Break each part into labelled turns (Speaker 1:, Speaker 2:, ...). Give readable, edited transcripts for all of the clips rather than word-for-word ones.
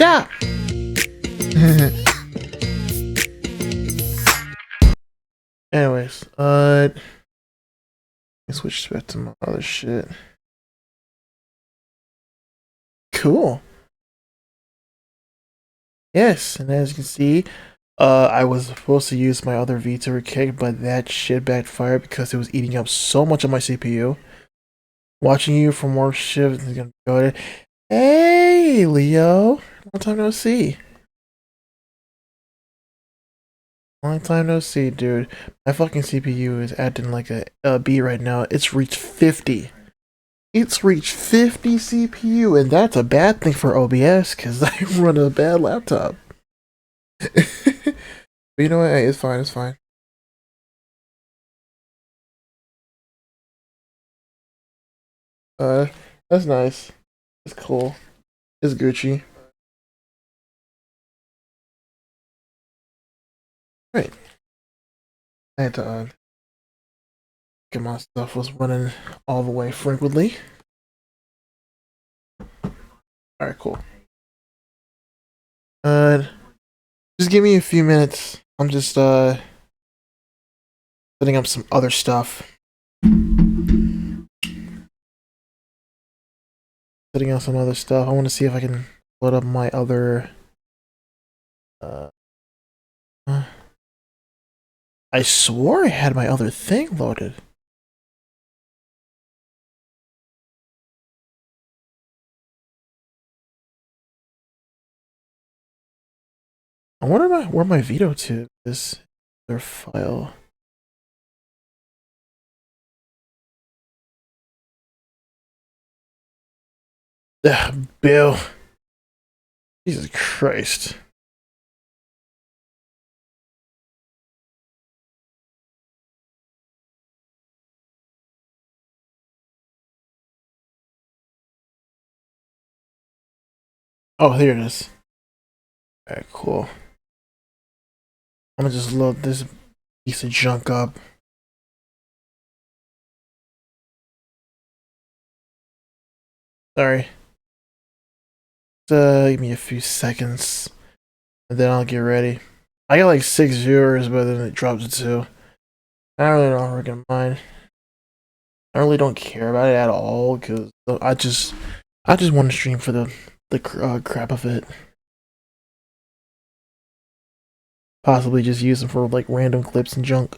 Speaker 1: Stop! Anyways, let me switch back to my other shit. Cool. Yes, and as you can see, I was supposed to use my other VTuber kick, but that shit backfired because it was eating up so much of my CPU. Watching you for more shifts is gonna go to. Hey, Leo! Long time no see. Long time no see, dude. My fucking CPU is acting like a bee right now. It's reached 50. It's reached 50 CPU, and that's a bad thing for OBS because I run a bad laptop. But you know what? Hey, it's fine. It's fine. Uh, that's nice. It's cool. It's Gucci. Right. I had to get my stuff was running all the way frequently. All right, cool. Uh, just give me a few minutes. I'm just setting up some other stuff. Setting up some other stuff. I want to see if I can load up my other. Uh, I swore I had my other thing loaded. I wonder where my veto tube is. Their file. Ugh, Bill. Jesus Christ. Oh, here it is. Alright, cool. I'm gonna just load this piece of junk up. Sorry. Give me a few seconds, and then I'll get ready. I got like 6 viewers, but then it drops to 2. I really don't freaking mind. I really don't care about it at all, because I just want to stream for the crap of it. Possibly just use them for like random clips and junk.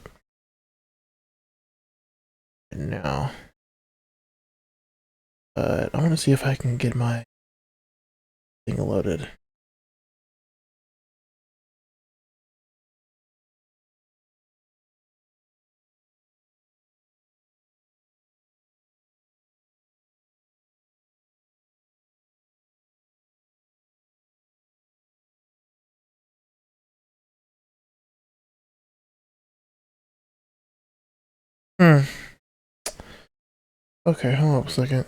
Speaker 1: No. But I want to see if I can get my thing loaded. Hmm. Okay, hold up a second.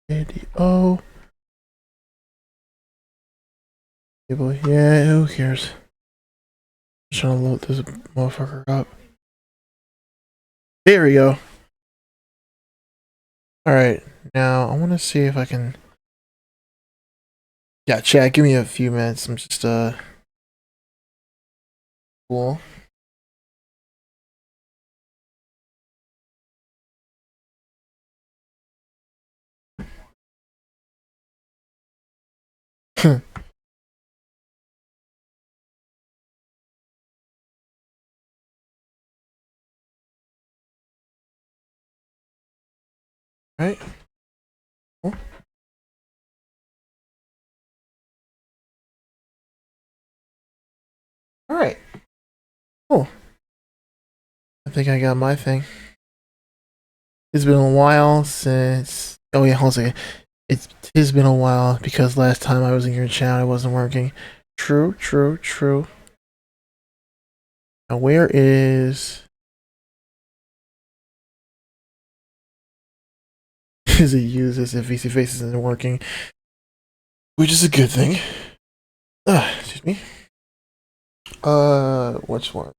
Speaker 1: Video. Yeah, who cares? I'm trying to load this motherfucker up. There we go. Alright, now I want to see if I can. Yeah, chat, give me a few minutes. I'm just, cool. Right? Cool. Alright. Cool. I think I got my thing. It's been a while since. Oh, yeah, hold on a second. It's been a while because last time I was in your channel, it wasn't working. True, true, true. Now, where is. Is it used as if VC Faces isn't working? Which is a good thing. Excuse me. Which one?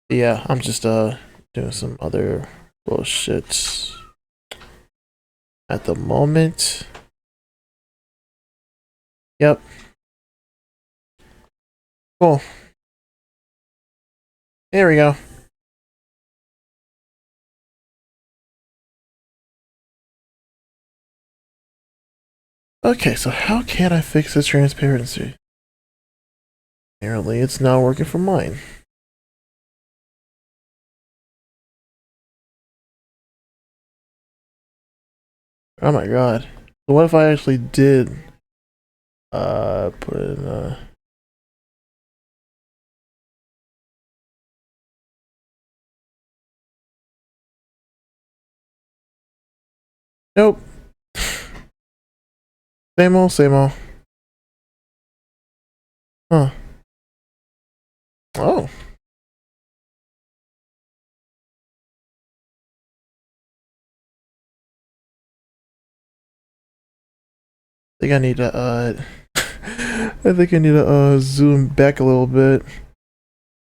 Speaker 1: Yeah, I'm just doing some other bullshit at the moment. Yep. Cool. There we go. Okay, so how can I fix this transparency? Apparently it's not working for mine. Oh my god. So what if I actually did put in nope. Same old, same old. Huh. Oh. I think I need to I think I need to zoom back a little bit.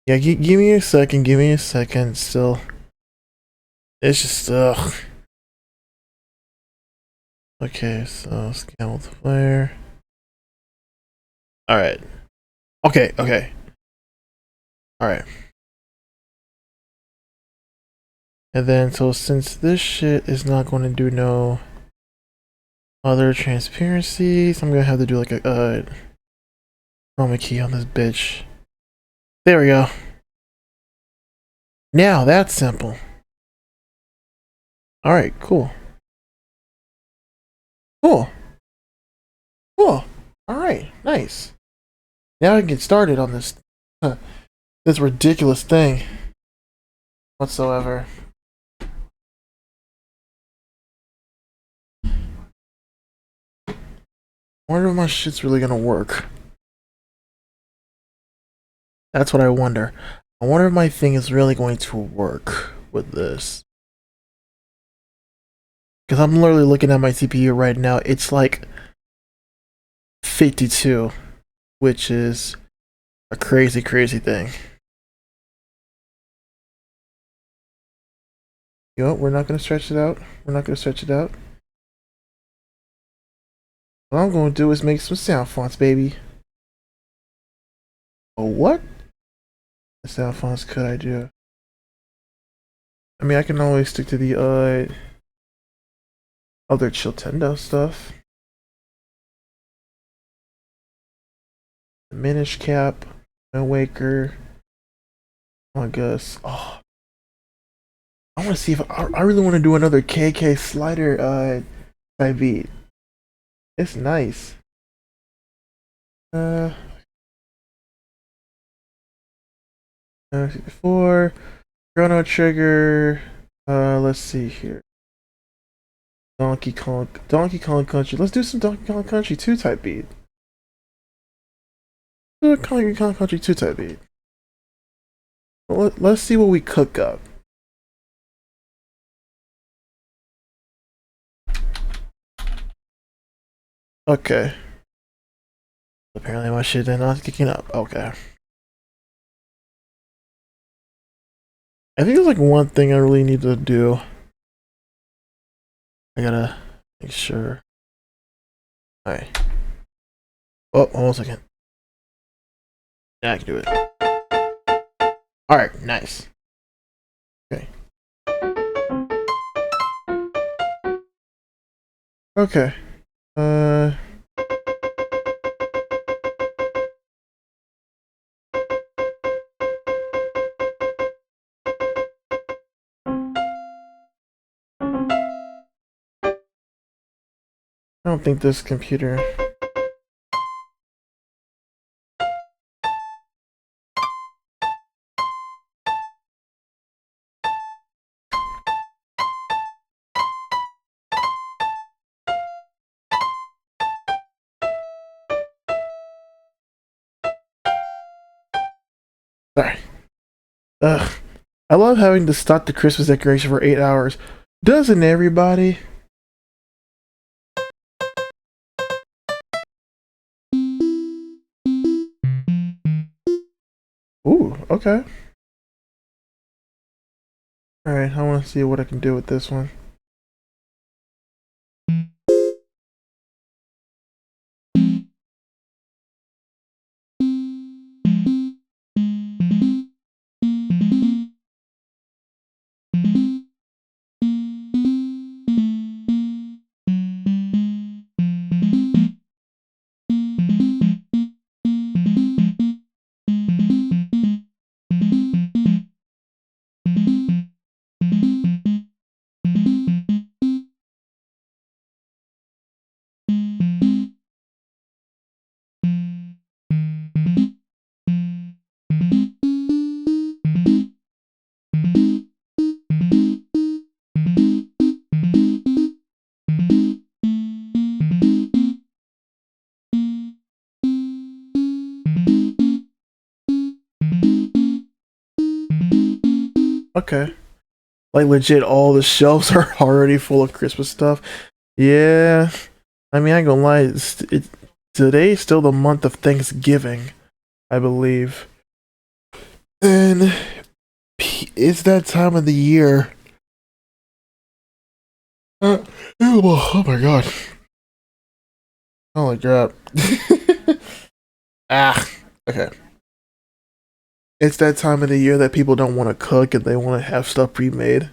Speaker 1: Yeah, give me a second, give me a second still. It's just ugh. Okay, so scan multiplier. Alright. Okay, okay. Alright. And then so since this shit is not going to do no other transparencies, I'm gonna have to do like a chroma key on this bitch. There we go. Now that's simple. Alright, cool. Cool. Cool. Alright, nice. Now I can get started on this this ridiculous thing whatsoever. I wonder if my shit's really gonna work. That's what I wonder. I wonder if my thing is really going to work with this. Because I'm literally looking at my CPU right now. It's like 52, which is a crazy, crazy thing. You know what? We're not going to stretch it out. We're not going to stretch it out. What I'm going to do is make some sound fonts, baby. Oh, what? The sound fonts could I do? I mean, I can always stick to the other Chiltendo stuff. Minish Cap, Waker, August. Oh, I want to see if I really want to do another KK slider type beat. It's nice. 64 Chrono Trigger. Let's see here. Donkey Kong Country. Let's do some Donkey Kong Country 2 type beat. Donkey Kong Country 2 type beat. Let's see what we cook up. Okay. Apparently my shit is not kicking up. Okay. I think there's like one thing I really need to do. I gotta make sure. Alright. Oh, hold on a second. Yeah, I can do it. Alright, nice. Okay. Okay. I don't think this computer. Sorry. Ugh. I love having to stop the Christmas decoration for 8 hours. Doesn't everybody? Ooh, okay. Alright, I want to see what I can do with this one. Okay. Like legit, all the shelves are already full of Christmas stuff. Yeah. I mean, I ain't gonna lie. Today's still the month of Thanksgiving, I believe. And it's that time of the year. Oh my god. Holy crap. Ah. Okay. It's that time of the year that people don't want to cook and they want to have stuff pre-made.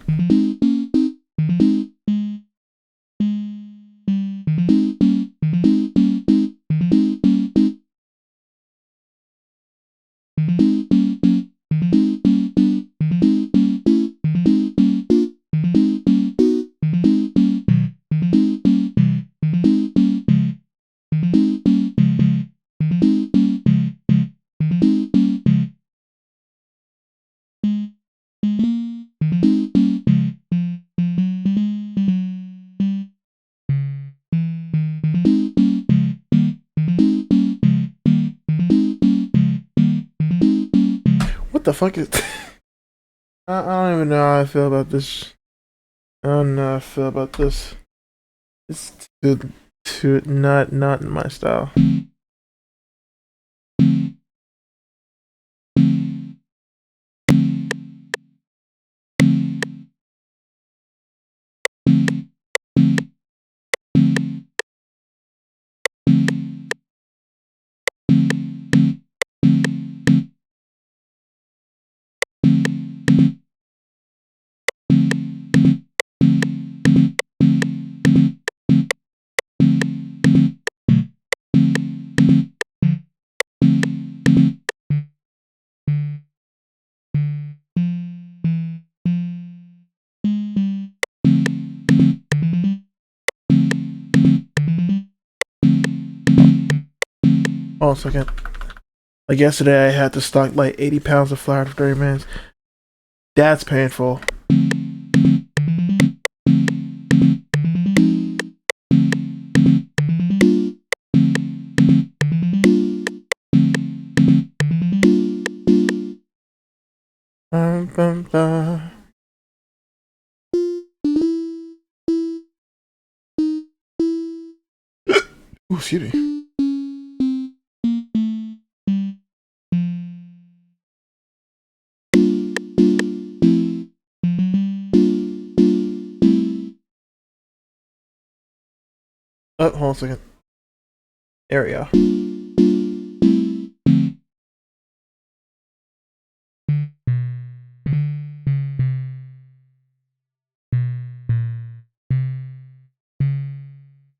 Speaker 1: What the fuck is... I don't even know how I feel about this. I don't know how I feel about this. It's too not my style. Hold on a second. Like yesterday, I had to stock like 80 pounds of flour for 30 minutes. That's painful. Ooh, excuse me. Oh, hold on a second. There we go.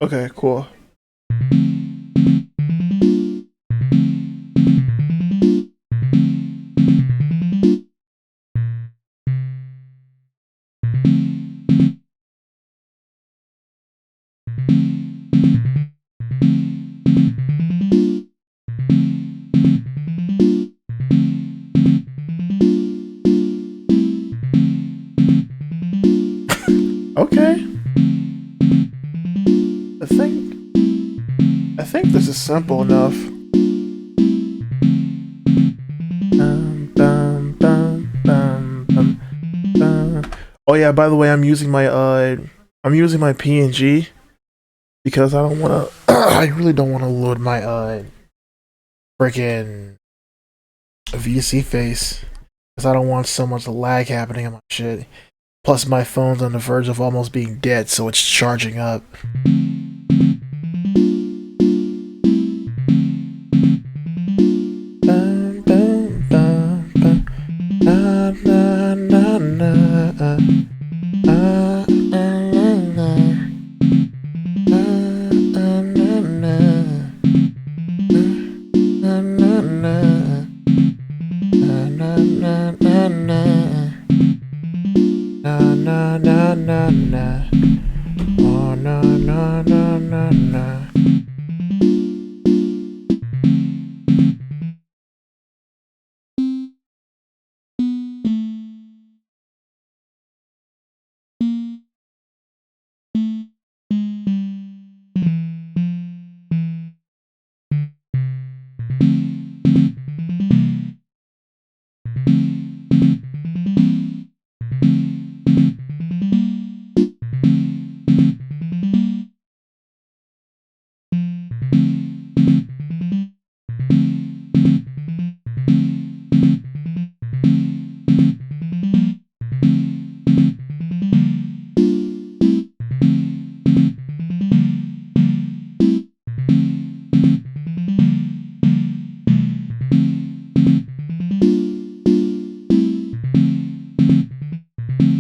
Speaker 1: Okay, cool. Okay. I think this is simple enough. Oh yeah, by the way, I'm using my PNG because I don't want to I really don't want to load my freaking VC face because I don't want so much lag happening on my shit. Plus, my phone's on the verge of almost being dead, so it's charging up.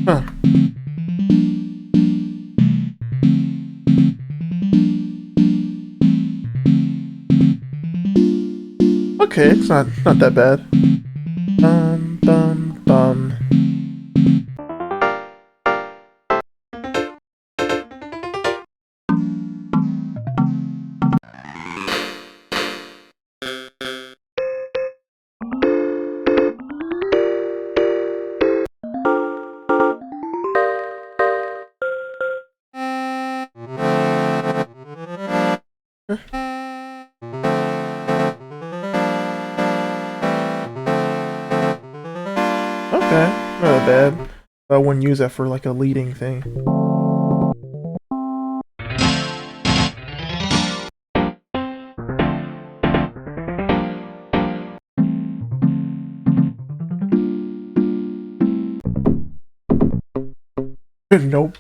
Speaker 1: Huh. Okay, it's not that bad. Bum bum bum. Okay, not that bad. I wouldn't use that for like a leading thing. Nope.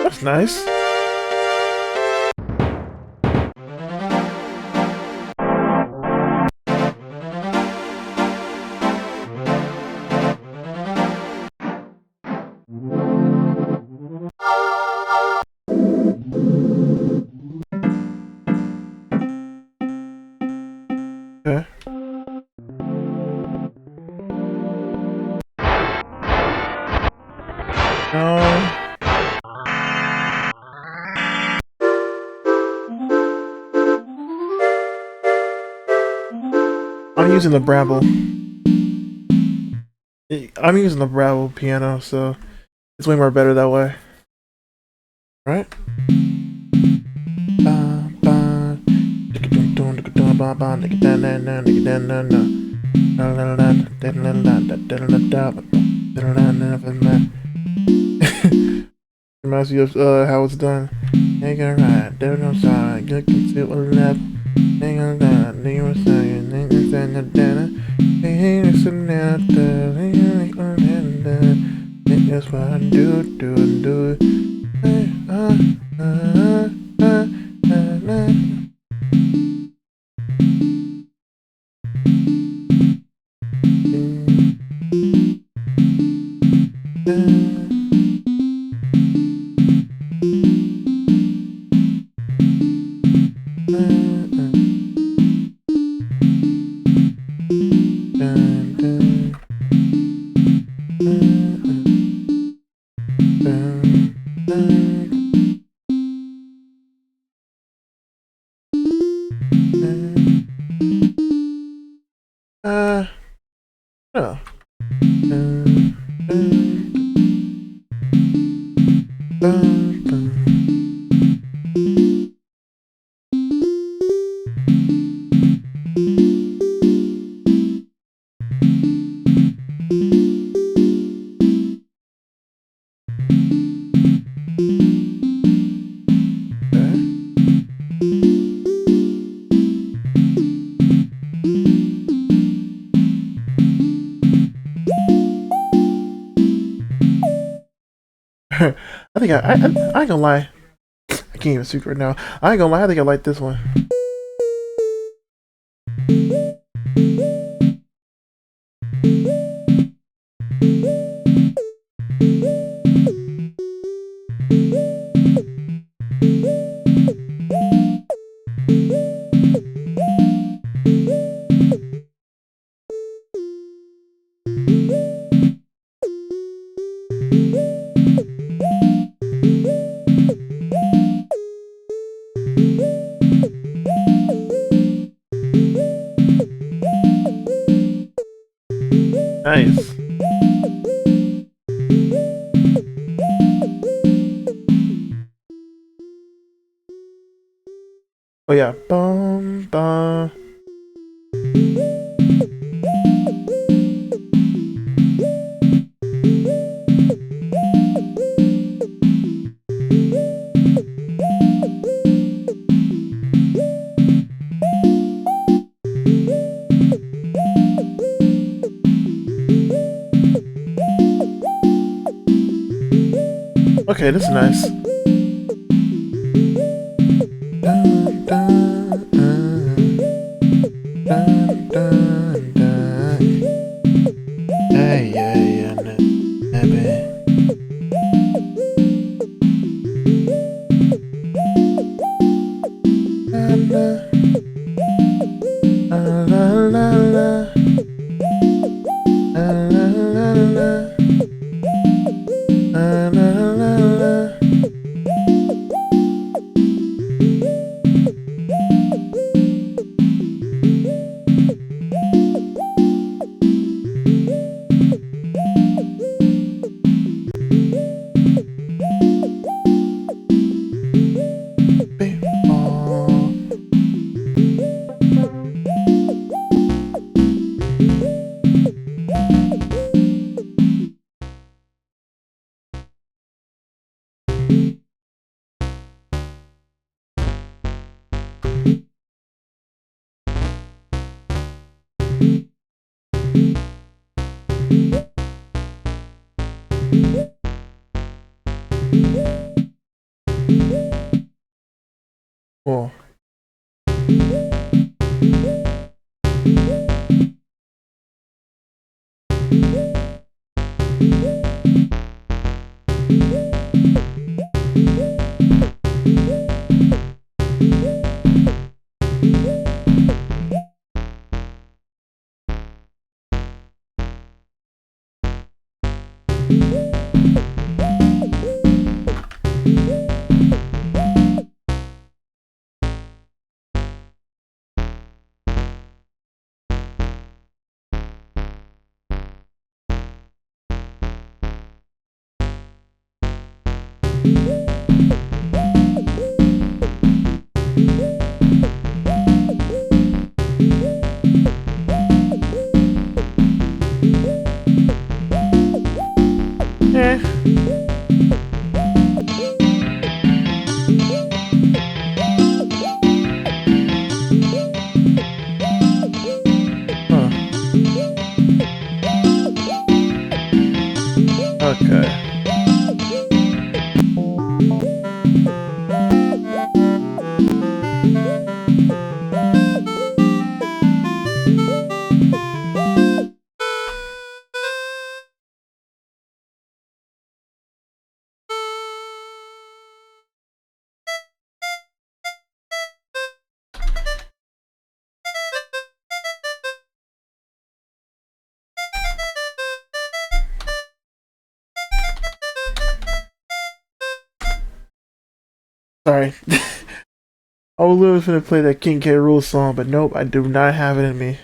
Speaker 1: That's nice. Okay. No. I'm using the Bramble. I'm using the Bramble piano, so it's way more better that way. Right? Reminds you of how it's done. Take a ride, do no side, look into a left, hang on down, they were saying, they were saying that dinner, they hate us and out there, they hate us and that's what I do, do. No. I think I ain't gonna lie. I can't even speak right now. I ain't gonna lie. I think I like this one. Nice. Oh yeah. Bum bum. Okay, this is nice. Dun, dun, dun, dun, dun. Hey, yeah, yeah, baby. La la la la. La la la la. La la la la. Cool. Eh. Huh. Okay. Sorry. I was literally gonna play that King K. Rool song, but nope, I do not have it in me.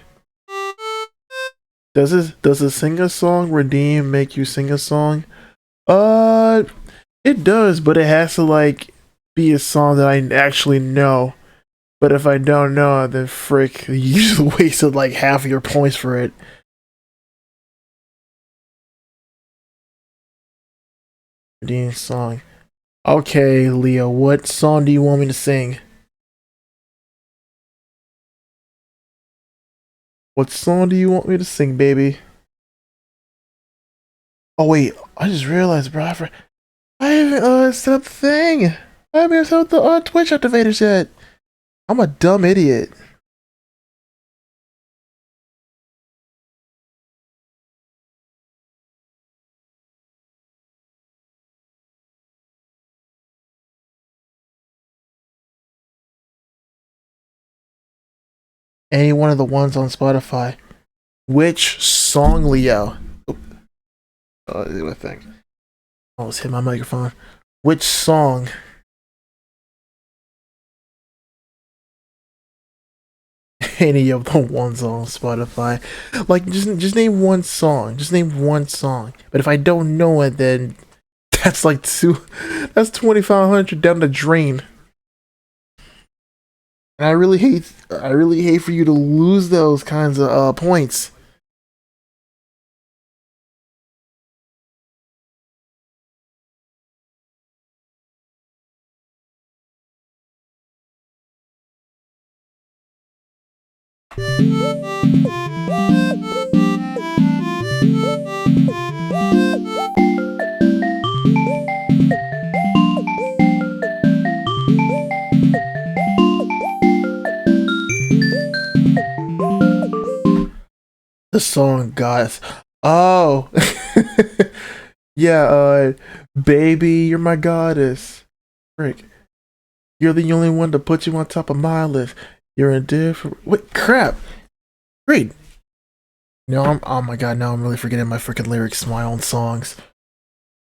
Speaker 1: Does a sing a song redeem make you sing a song? Uh, it does, but it has to like be a song that I actually know. But if I don't know, then frick, you just wasted like half of your points for it. Redeem song. Okay, Leo, what song do you want me to sing? What song do you want me to sing, baby? Oh wait, I just realized, bro. I haven't set up the thing. I haven't set up the Twitch activators yet. I'm a dumb idiot. Any one of the ones on Spotify. Which song, Leo? I think. I almost hit my microphone. Which song? Any of the ones on Spotify. Like, just name one song. Just name one song. But if I don't know it, then that's like that's 2,500 down the drain. And I really hate for you to lose those kinds of points. The song Goddess. Oh. Yeah, baby, you're my goddess. Frick. You're the only one to put you on top of my list. You're a different. Wait, crap. Great. No, oh my god, now I'm really forgetting my freaking lyrics to my own songs.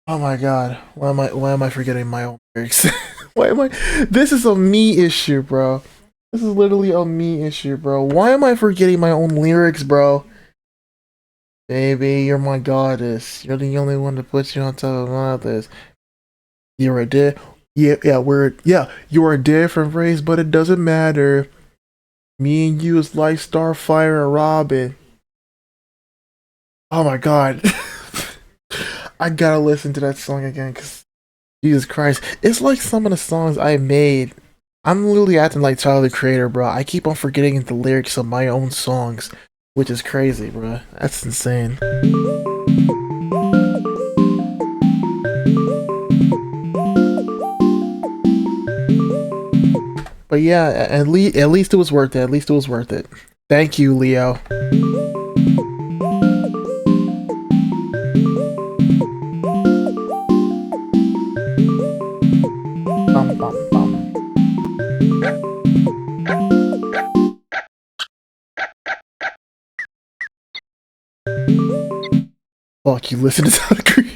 Speaker 1: Oh my god. Why am I forgetting my own lyrics? Why am I This is a me issue, bro. This is literally a me issue, bro. Why am I forgetting my own lyrics, bro? Baby, you're my goddess. You're the only one to put you on top of my list. You're a you're a different race, but it doesn't matter. Me and you is like Starfire and Robin. Oh my god. I gotta listen to that song again, cause Jesus Christ. It's like some of the songs I made. I'm literally acting like Tyler the Creator, bro. I keep on forgetting the lyrics of my own songs, which is crazy, bro. That's insane. But yeah, at least it was worth it. At least it was worth it. Thank you, Leo. Bum, bum, bum. Fuck, you listen to Tyler Creator.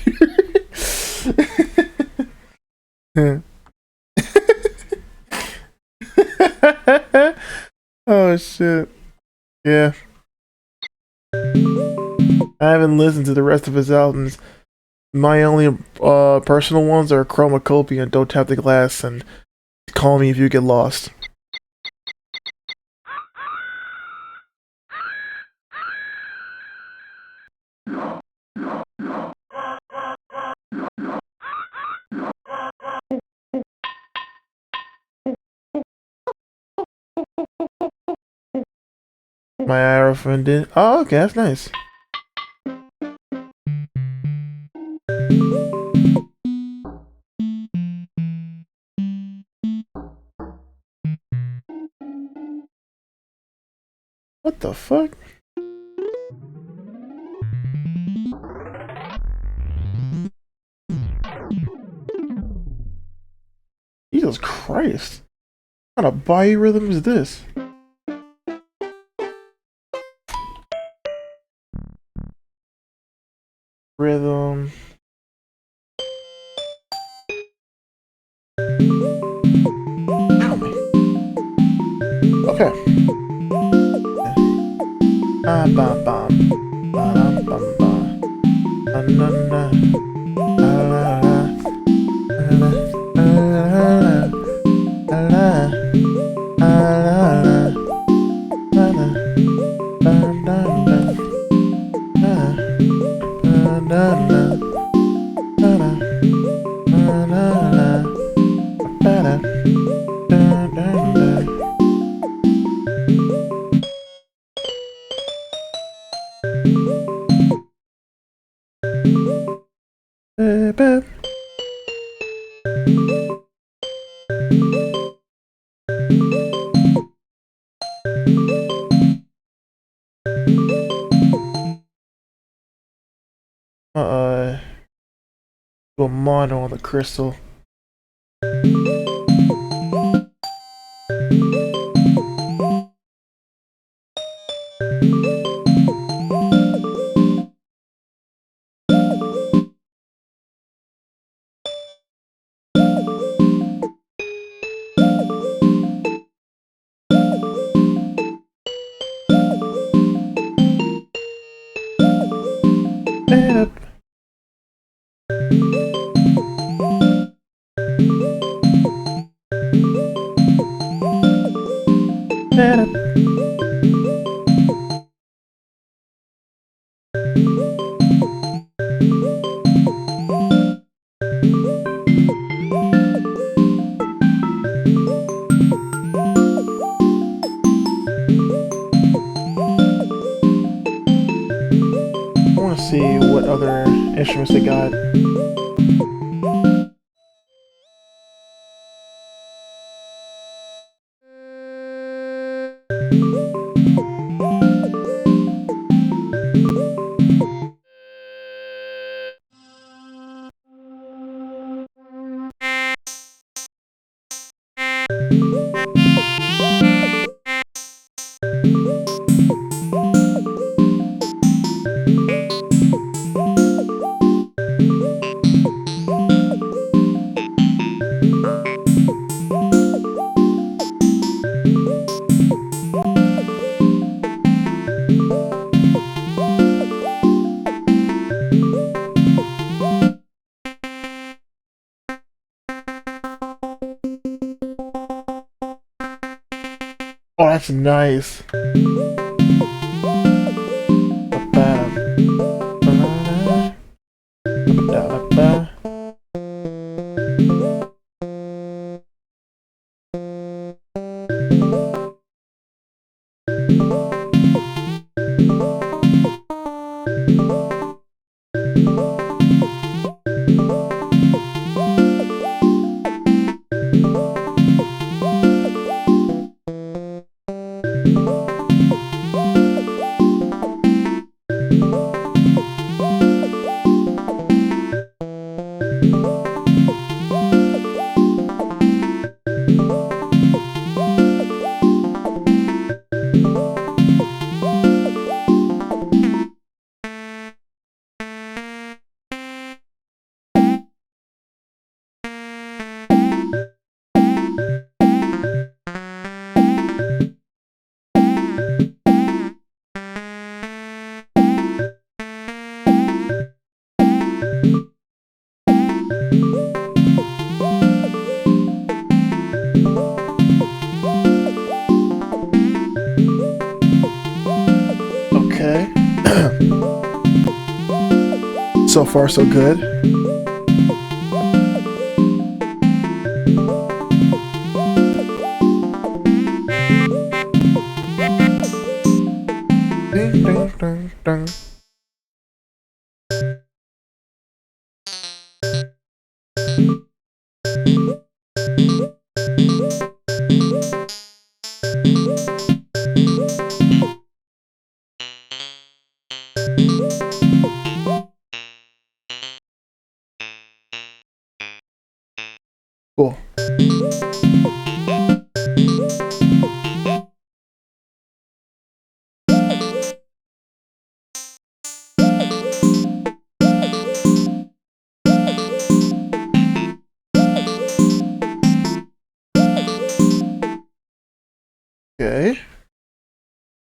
Speaker 1: Oh shit. Yeah. I haven't listened to the rest of his albums. My only personal ones are Chromacopia and Don't Tap the Glass and Call Me If You Get Lost. My arrow friend did. Oh, okay, that's nice. What the fuck? Jesus Christ. What kind of biorhythm is this? Rhythm. Ow, me. Okay. Ah, bam, bam. Ba-dum, bum, bam. Na-na-na. La-la-la. La-la-la. La-la-la. La-la-la. La-la. Ba-dum-dum. La-la. Ba-dum-dum. Put mono on the crystal. See what other instruments they got. Oh, that's nice. Okay. So far, so good. Ding, ding, ding, ding. Cool. Okay.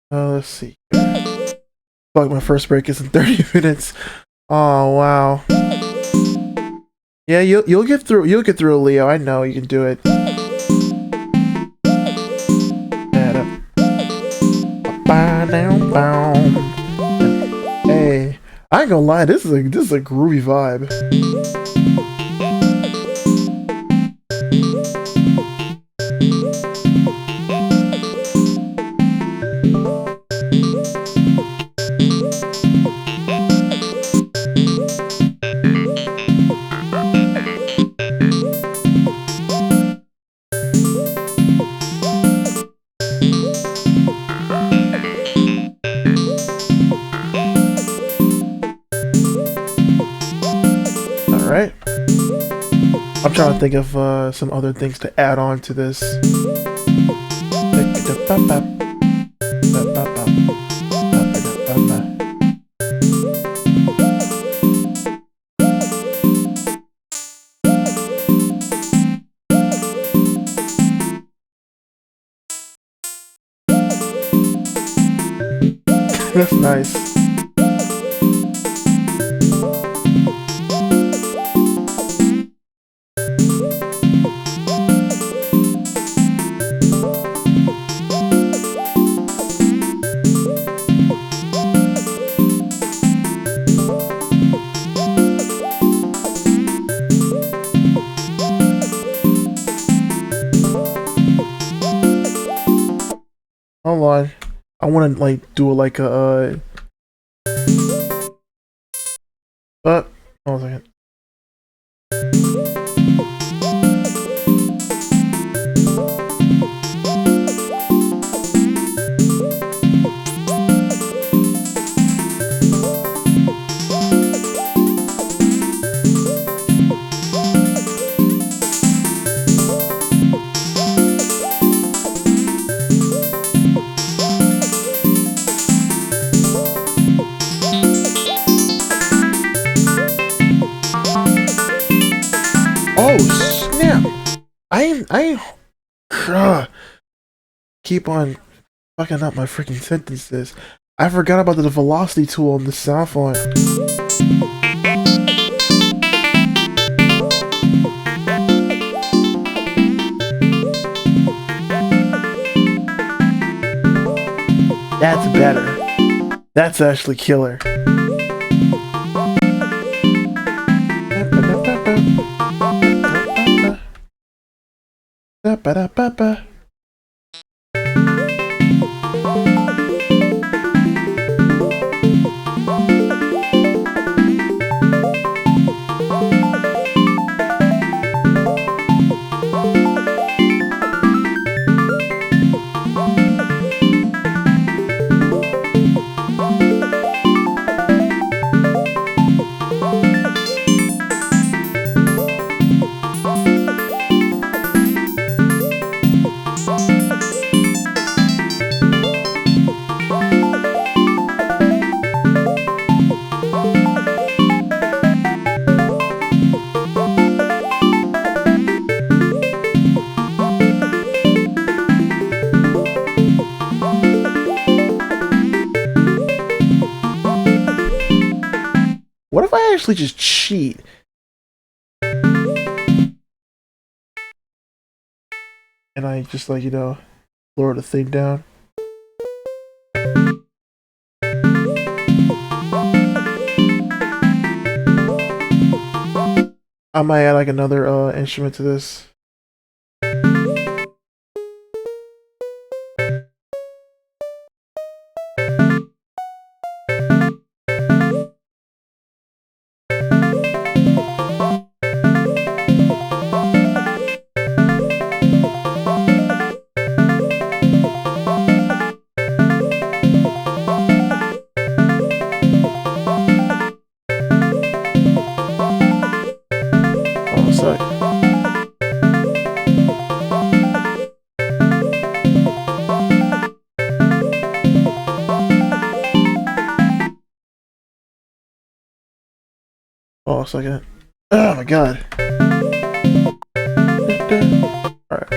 Speaker 1: Let's see. Fuck, my first break is in 30 minutes. Oh wow. Yeah, you'll get through. You'll get through, Leo. I know you can do it. Hey, I ain't gonna lie. This is a groovy vibe. I'm trying to think of some other things to add on to this. That's nice. Hold on. I want to like do like hold on a second. Oh snap! I keep on fucking up my freaking sentences. I forgot about the velocity tool on the sound font. That's better. That's actually killer. What if I actually just cheat? And I just like, lower the thing down. I might add like another instrument to this. Oh, sorry. Oh, a second. Oh my god. Alright.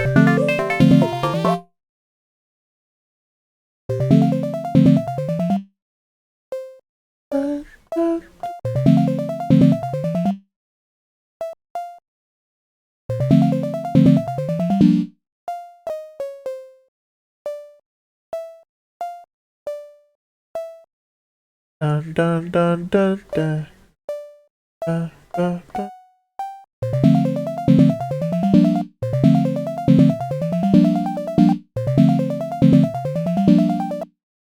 Speaker 1: Dun dun dun dun dun. Dun, dun, dun.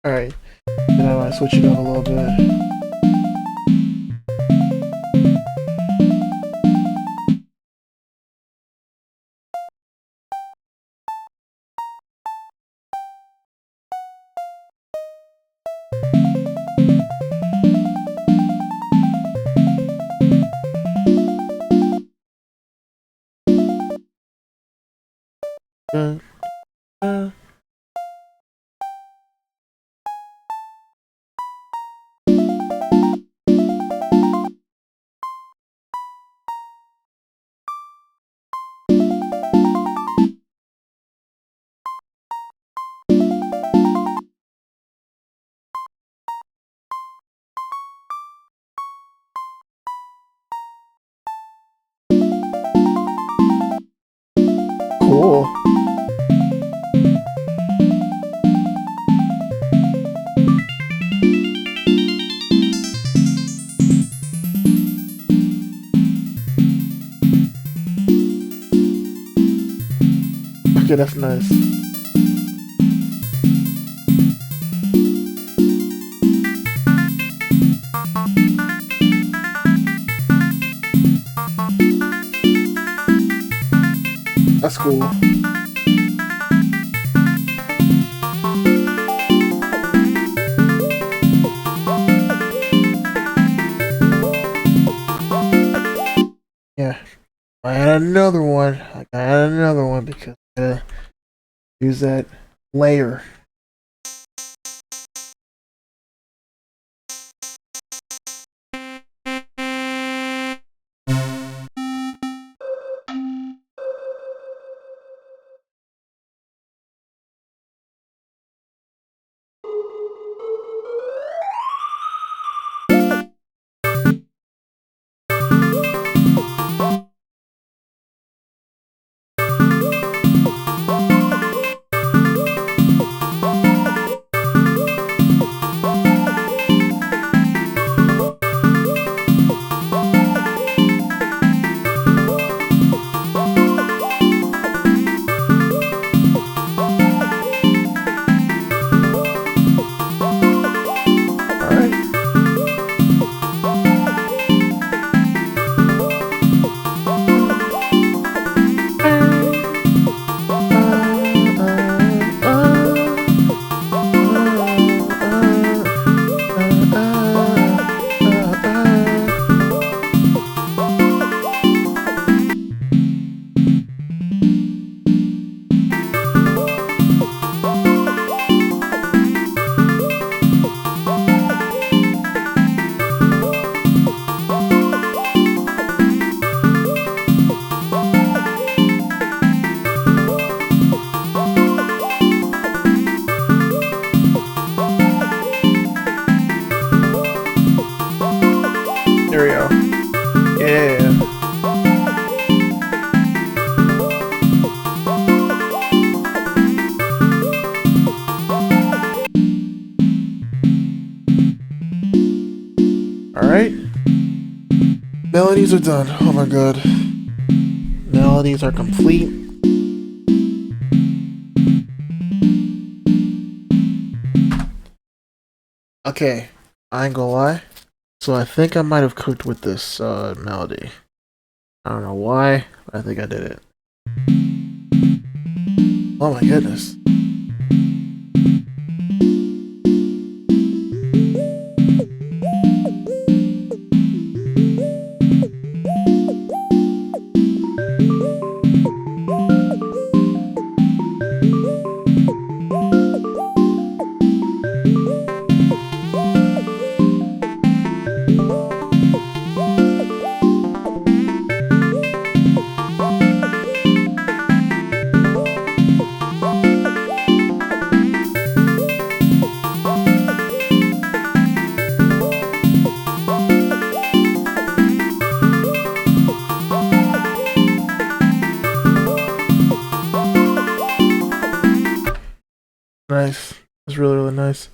Speaker 1: Alright. Then I might switch it up a little bit. uh, uh. Cool. Okay, that's nice. That's cool. Yeah. I had another one. I got another one because I gotta use that layer. There we go. Yeah. Alright. Melodies are done. Oh my god. Melodies are complete. Okay. I ain't gonna lie. So I think I might have cooked with this melody. I don't know why, but I think I did it. Oh my goodness. Nice. That's really, really nice.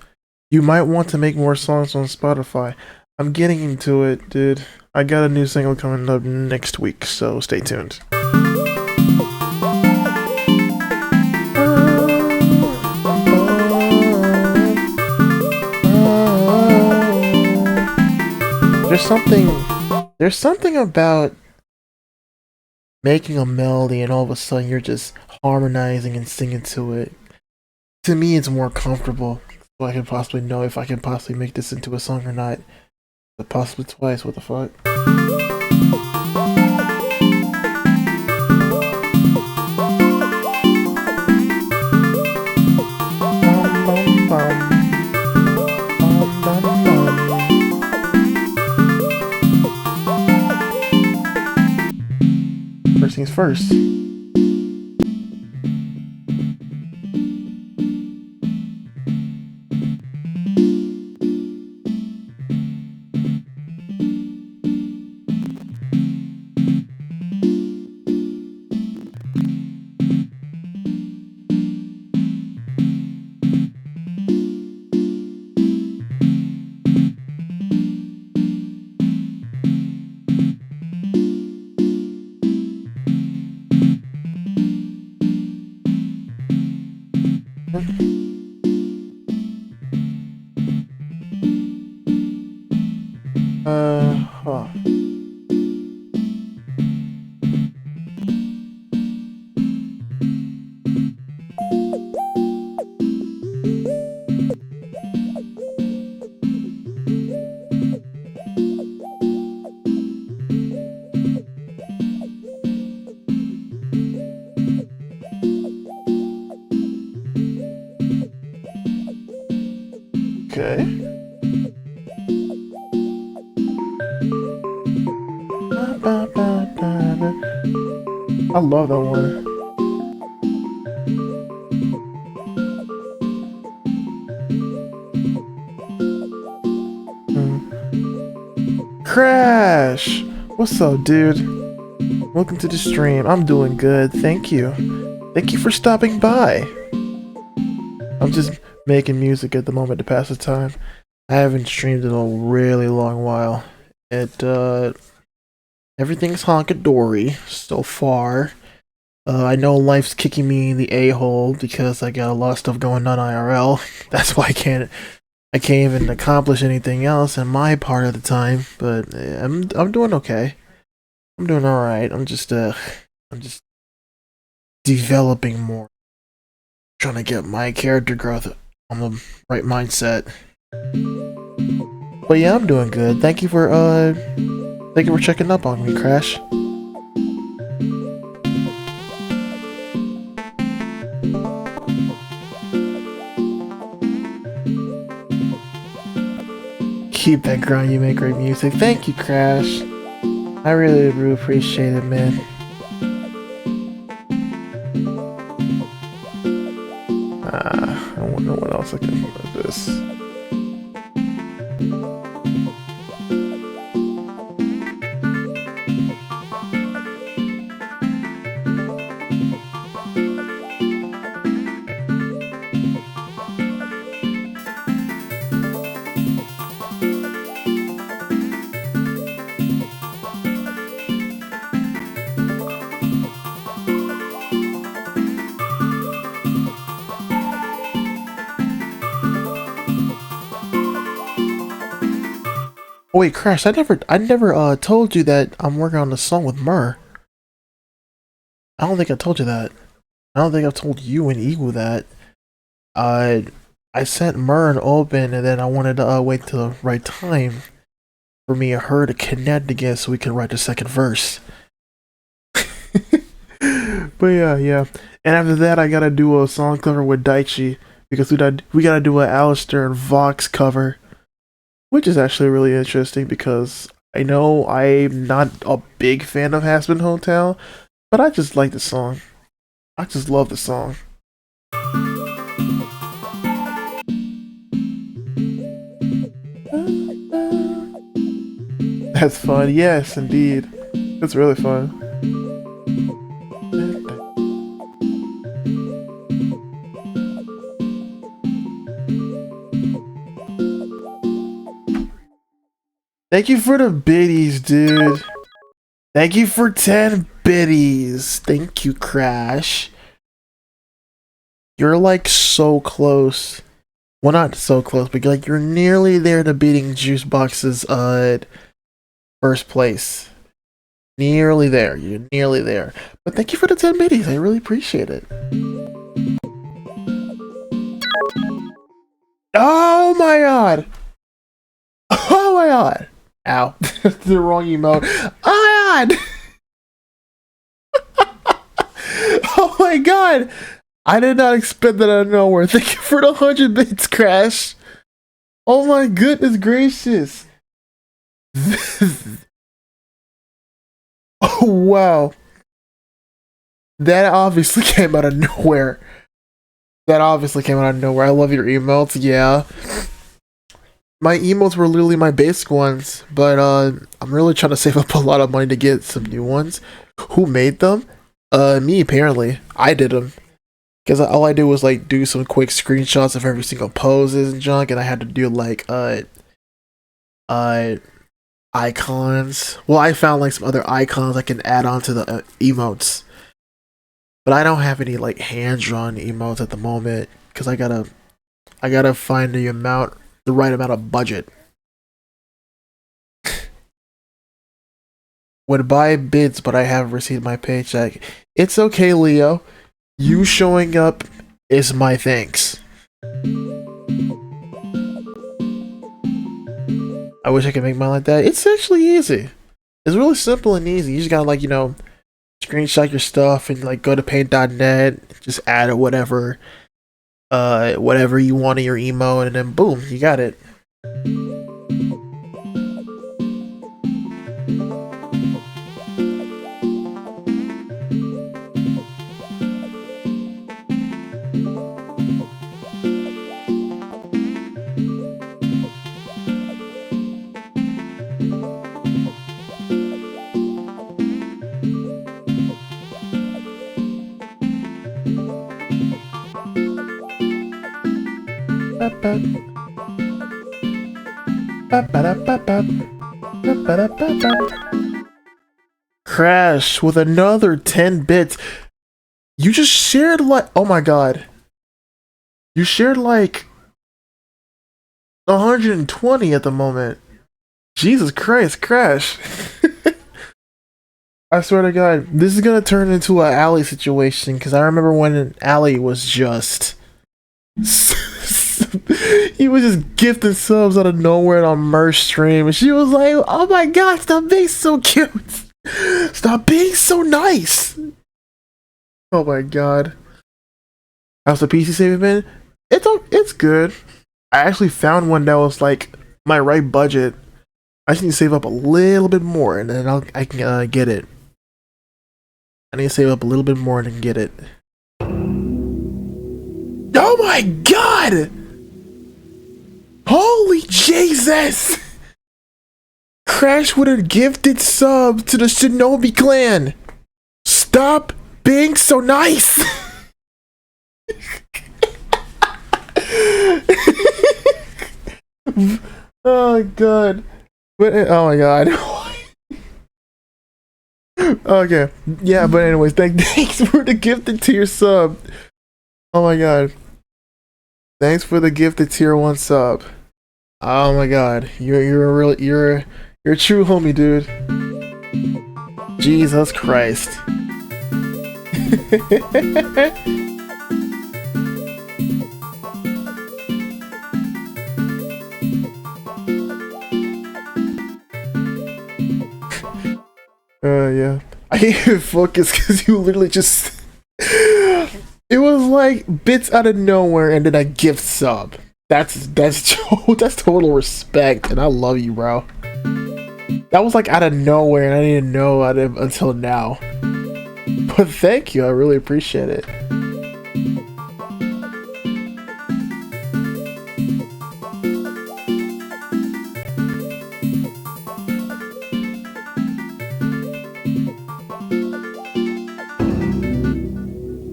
Speaker 1: You might want to make more songs on Spotify. I'm getting into it, dude. I got a new single coming up next week, so stay tuned. There's something about making a melody and all of a sudden you're just harmonizing and singing to it. To me, it's more comfortable. So I can possibly know if I can possibly make this into a song or not. But possibly twice, what the fuck? first. Huh. Okay. I love that one. Crash! What's up, dude? Welcome to the stream. I'm doing good, thank you. Thank you for stopping by. I'm just making music at the moment to pass the time. I haven't streamed in a really long while. Everything's honky-dory so far. I know life's kicking me in the a-hole because I got a lot of stuff going on IRL. That's why I can't even accomplish anything else in my part of the time. But I'm doing okay. I'm doing all right. I'm just developing more, trying to get my character growth on the right mindset. But yeah, I'm doing good. Thank you for checking up on me, Crash. Keep that grind, you make great music. Thank you, Crash. I really do appreciate it, man. I wonder what else I can do with this. Oh, wait, Crash, I never told you that I'm working on a song with Mur. I don't think I told you that. I don't think I've told you and Eagle that. I sent Mur an open, and then I wanted to wait till the right time for me and her to connect again so we can write the second verse. But yeah. And after that, I gotta do a song cover with Daichi because we gotta do an Alistair and Vox cover. Which is actually really interesting because I know I'm not a big fan of Hazbin Hotel, but I just like the song. I just love the song. That's fun. Yes, indeed. It's really fun. Thank you for the biddies, dude. Thank you for 10 biddies. Thank you, Crash. You're like so close. Well, not so close, but you're nearly there to beating Juicebox's first place. Nearly there. You're nearly there. But thank you for the 10 biddies. I really appreciate it. Oh my god! Oh my god! Ow. The wrong emote. Oh my god! Oh my god! I did not expect that out of nowhere. Thank you for the 100 bits, Crash. Oh my goodness gracious. Oh wow. That obviously came out of nowhere. That obviously came out of nowhere. I love your emotes. Yeah. My emotes were literally my basic ones, but I'm really trying to save up a lot of money to get some new ones. Who made them? Me apparently. I did them because all I did was like do some quick screenshots of every single poses and junk, and I had to do like uh icons. Well, I found like some other icons I can add on to the emotes, but I don't have any like hand drawn emotes at the moment because I gotta find the right amount of budget. Would buy bids, but I haven't received my paycheck. It's okay, Leo. You showing up is my thanks. I wish I could make mine like that. It's actually easy. It's really simple and easy. You just gotta like, screenshot your stuff and like go to paint.net, just add whatever you want in your emo, and then boom, you got it. Crash with another 10 bits. You just shared like, oh my god. You shared like 120 at the moment. Jesus Christ, Crash. I swear to God, this is gonna turn into an Allie situation because I remember when Allie was just. He was just gifting subs out of nowhere on Merch stream, and she was like, "Oh my god, stop being so cute! Stop being so nice!" Oh my god. How's the PC saving been? It's good. I actually found one that was like my right budget. I just need to save up a little bit more, and then I can get it. I need to save up a little bit more and then get it. Oh my god! Holy Jesus! Crash with a gifted sub to the Shinobi clan! Stop being so nice! Oh god. Oh my god. Okay. Yeah, but anyways, thanks for the gifted tier sub. Oh my god. Thanks for the gifted tier 1 sub. Oh my god. You're a true homie, dude. Jesus Christ. Yeah. I can't even focus because you literally just. It was like bits out of nowhere and then a gift sub. That's total respect, and I love you, bro. That was like out of nowhere, and I didn't know until now. But thank you, I really appreciate it.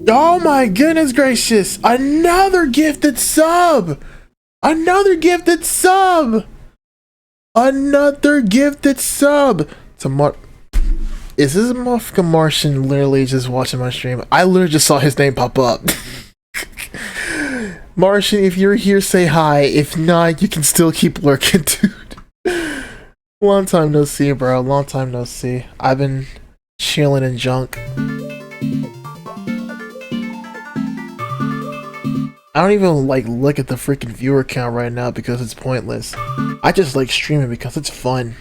Speaker 1: Oh my goodness gracious! Another gifted sub! Another gifted sub! Another gifted sub! Is this motherfucking Martian literally just watching my stream? I literally just saw his name pop up. Martian, if you're here, say hi. If not, you can still keep lurking, dude. Long time no see, bro. Long time no see. I've been chilling in junk. I don't even like look at the freaking viewer count right now because it's pointless. I just like streaming because it's fun.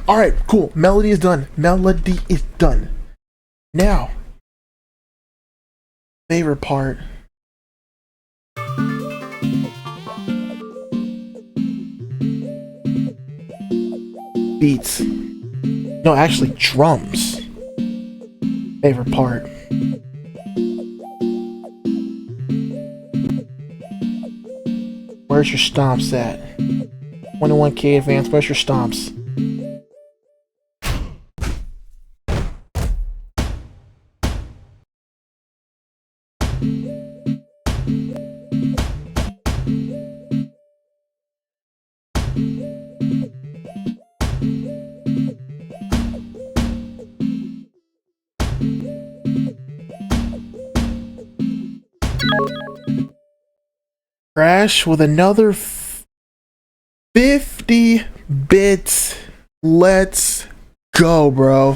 Speaker 1: Alright, cool. Melody is done. Melody is done. Now, Favorite part. Beats. No, actually, drums. Favorite part. Where's your stomps at? 21K advance, where's your stomps? Crash with another 50 bits. Let's go, bro.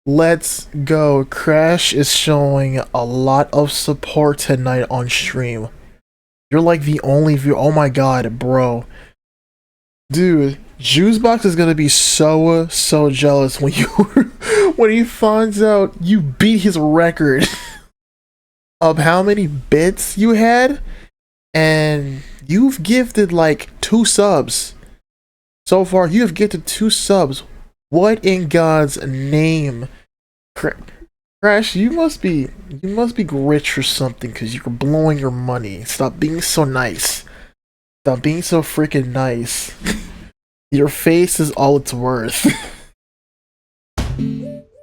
Speaker 1: Let's go. Crash is showing a lot of support tonight on stream. You're like the only viewer. Oh my god, bro. Dude, Juicebox is gonna be so jealous when you when he finds out you beat his record of how many bits you had. And you've gifted like 2 subs. So far, you have gifted 2 subs. What in God's name? Crash, you must be rich or something because you're blowing your money. Stop being so nice. Stop being so freaking nice. Your face is all it's worth.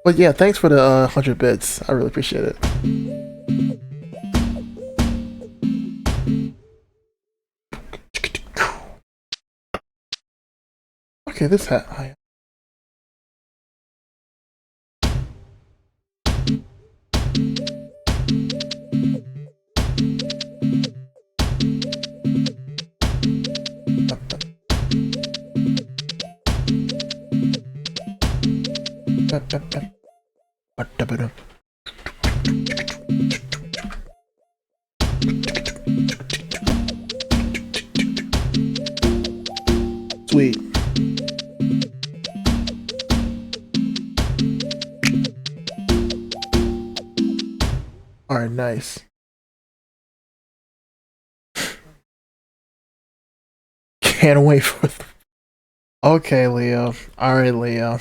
Speaker 1: But yeah, thanks for the 100 bits. I really appreciate it. Okay, this hat. Sweet. Alright, nice. Can't wait for the... Okay, Leo. Alright, Leo.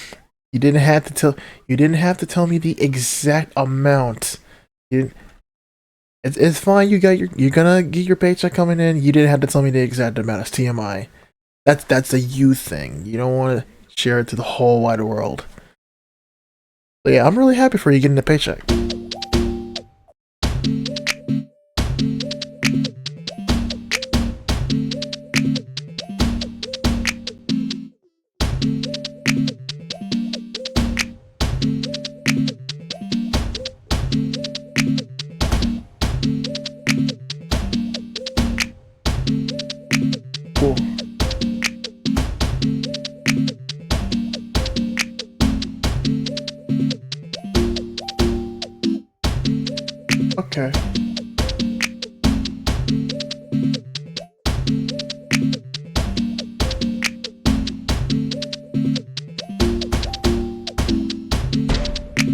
Speaker 1: You didn't have to tell me the exact amount. It's fine, you're gonna get your paycheck coming in. You didn't have to tell me the exact amount. It's TMI. That's a you thing. You don't want to share it to the whole wide world. But yeah, I'm really happy for you getting the paycheck. Cool. Okay.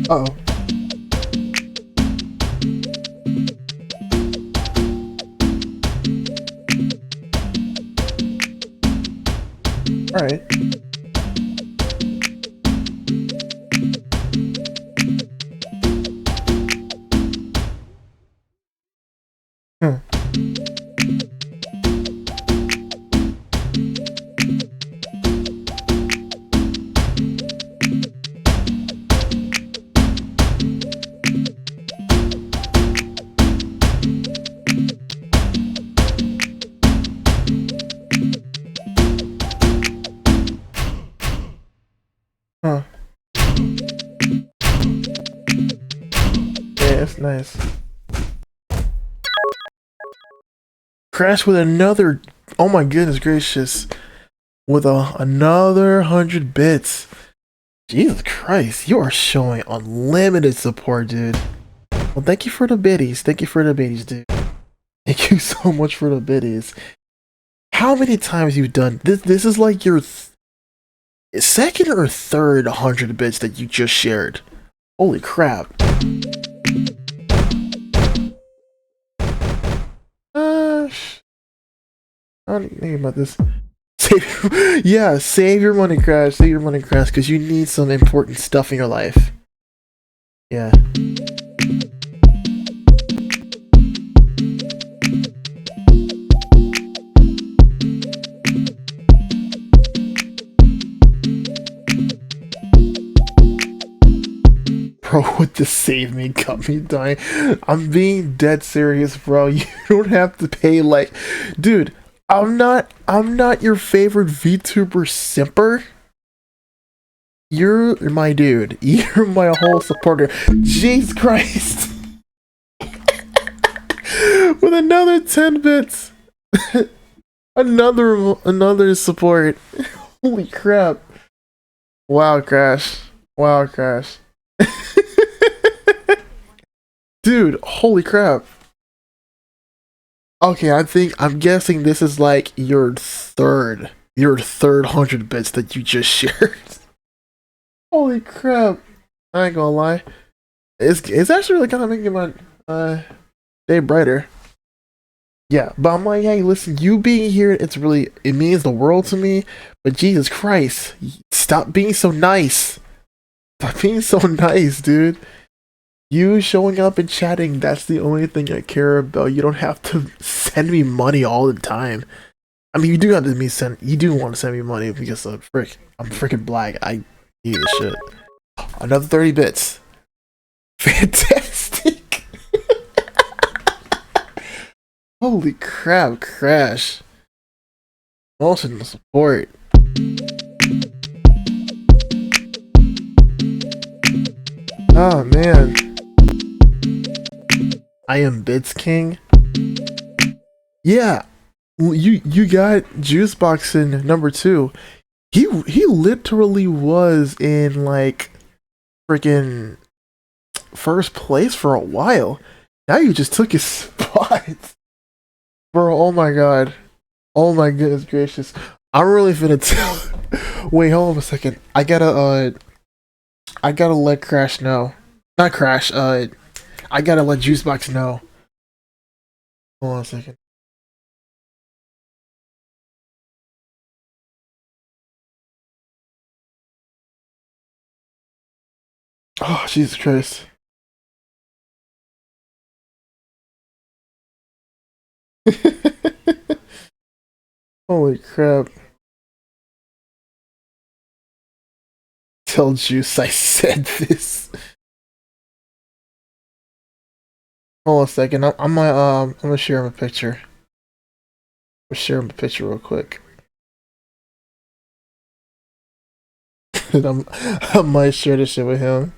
Speaker 1: Uh-oh. Alright. Hmm. Huh. Yeah, that's nice. Crash with another, oh my goodness gracious, with another 100 bits. Jesus Christ, you are showing unlimited support, dude. Well, thank you for the biddies. Thank you for the biddies, dude. Thank you so much for the biddies. How many times you've done this? This is like your second or third 100 bits that you just shared. Holy crap. Crash. I don't think about this. Save, yeah, save your money, Crash. Save your money, Crash, because you need some important stuff in your life. Yeah. Bro, what the save me got me dying. I'm being dead serious, bro. You don't have to pay like, dude. I'm not your favorite VTuber simper. You're my dude. You're my whole supporter. Jesus Christ. With another 10 bits. another support. Holy crap. Wow, Crash. Wow, Crash. Dude, holy crap. Okay, I'm guessing this is like your third 100 bits that you just shared. Holy crap. I ain't gonna lie. It's actually really kind of making my day brighter. Yeah, but I'm like, hey, listen, you being here, it means the world to me. But Jesus Christ, stop being so nice. Stop being so nice, dude. You showing up and chatting, that's the only thing I care about. You don't have to send me money all the time. I mean, you do have to you do want to send me money because I'm freaking black. I need this shit. Another 30 bits. Fantastic. Holy crap, Crash. Emotional support. Oh man. I am Bits King. Yeah. You got Juicebox in number 2. He literally was in like freaking first place for a while. Now you just took his spot. Bro, oh my god. Oh my goodness gracious. I'm really finna tell. Wait, hold on a second. I gotta let Crash know. Not Crash, I gotta let Juicebox know. Hold on a second. Oh, Jesus Christ. Holy crap. Tell Juice I said this. Hold on a second. I'm gonna share him a picture. I'll share him a picture real quick. I might share this shit with him.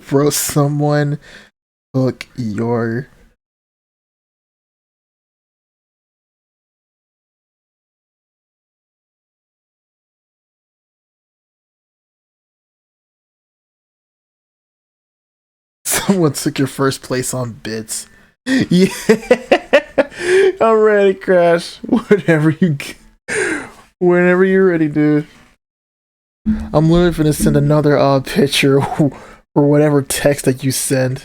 Speaker 1: Bro, someone hook your someone took your first place on bits. Yeah. I'm ready, Crash. Whenever you're ready, dude. I'm literally gonna send another picture or whatever text that you send.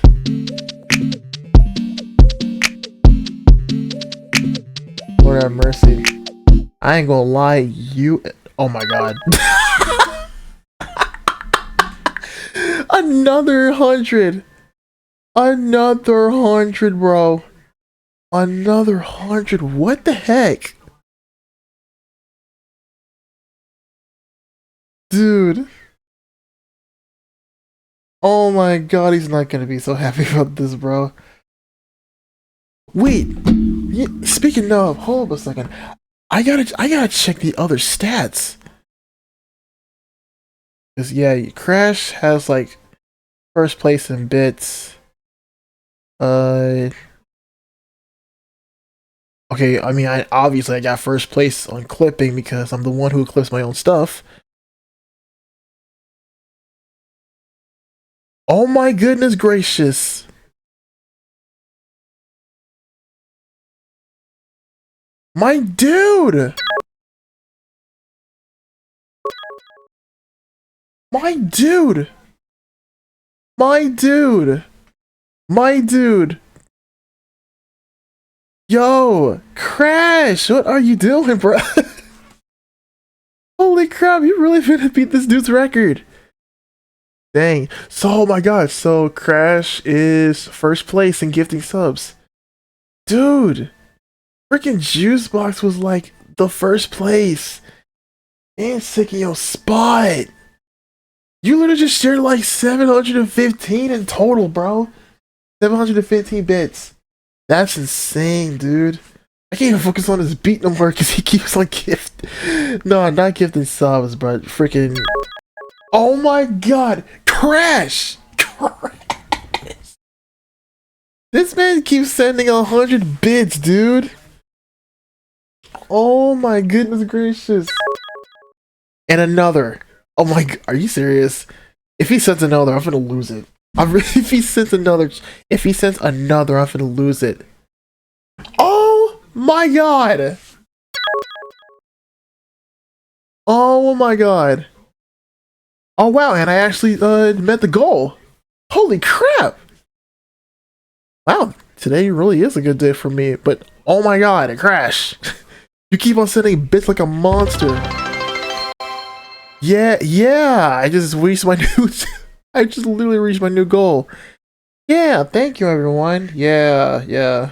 Speaker 1: Lord have mercy. I ain't gonna lie, you. Oh my god. Another 100. Another 100, bro. Another 100. What the heck? Dude. Oh my god, he's not gonna be so happy about this, bro. Wait. Speaking of, hold up a second. I gotta check the other stats. Cause yeah, Crash has like first place in bits. Okay, I mean, obviously I got first place on clipping because I'm the one who clips my own stuff. Oh my goodness gracious. My dude. My dude. My dude. My dude. Yo, Crash, what are you doing, bro? Holy crap, you really finna beat this dude's record. Dang. So, oh my god, so Crash is first place in gifting subs. Dude, freaking Juicebox was like the first place. And sick in your spot. You literally just shared like 715 in total, bro. 715 bits. That's insane, dude. I can't even focus on his beat no more because he keeps on No, not gifting subs, but freaking. Oh my god! Crash! This man keeps sending 100 bits, dude. Oh my goodness gracious. And another. Oh my god, are you serious? If he sends another, I'm gonna lose it. If he sends another, I'm gonna lose it. Oh my god! Oh my god! Oh wow, and I actually met the goal. Holy crap! Wow, today really is a good day for me. But oh my god, it crashed. You keep on sending bits like a monster. Yeah, I just reached my new. I just literally reached my new goal. Yeah, thank you everyone. Yeah.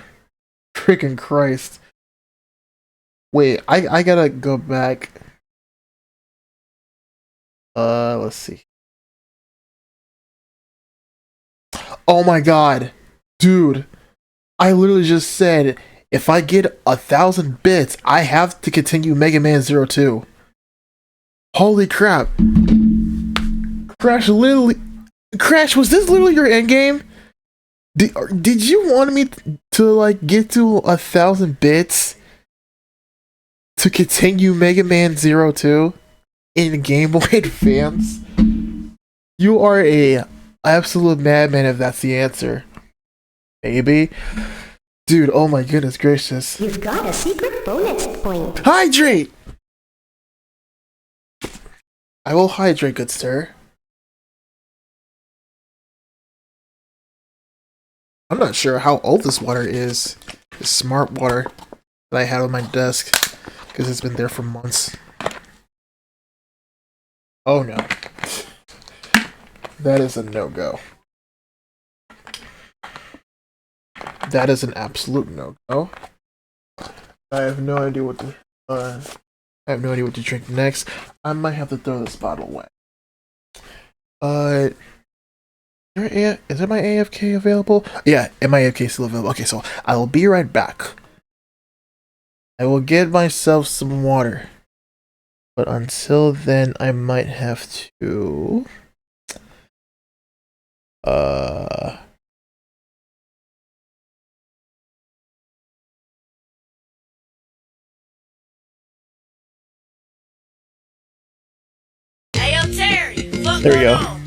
Speaker 1: Freaking Christ. Wait, I gotta go back. Let's see. Oh my god. Dude. I literally just said, if I get 1,000 bits, I have to continue Mega Man 02. Holy crap. Crash, was this literally your endgame? Did you want me to like get to 1,000 bits to continue Mega Man 02 in Game Boy Advance? You are a absolute madman if that's the answer. Maybe. Dude, oh my goodness gracious.
Speaker 2: You've got a secret bonus point.
Speaker 1: Hydrate! I will hydrate, good sir. I'm not sure how old this water is. This smart water that I had on my desk. Because it's been there for months. Oh no. That is a no-go. That is an absolute no-go. I have no idea what to drink next. I might have to throw this bottle away. Is my AFK available? Yeah, am my AFK still available? Okay, so I will be right back. I will get myself some water. But until then, I might have to...
Speaker 3: Hey, yo, Terry, what's
Speaker 1: There we
Speaker 3: going
Speaker 1: go.
Speaker 3: on?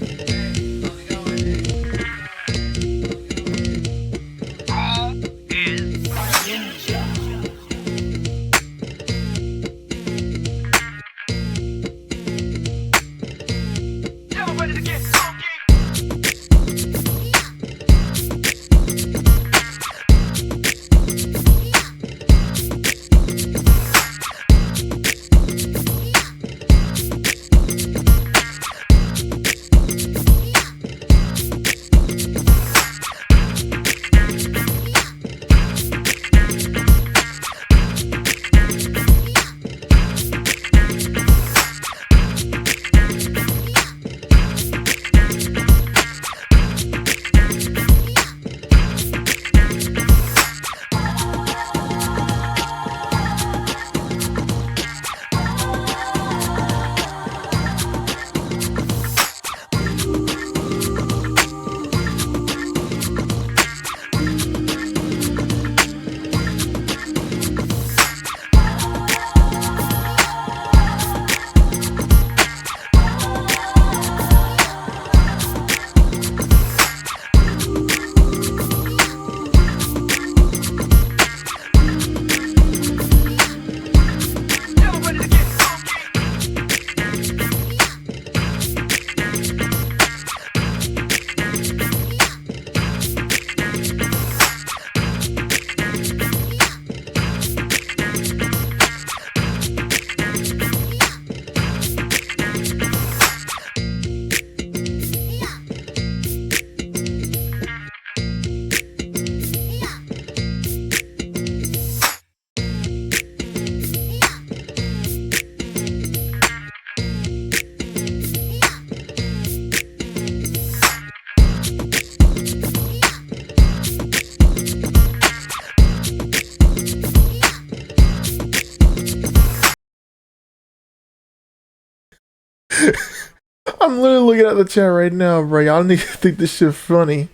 Speaker 1: looking at the chat right now, bro. Y'all need to think this shit funny.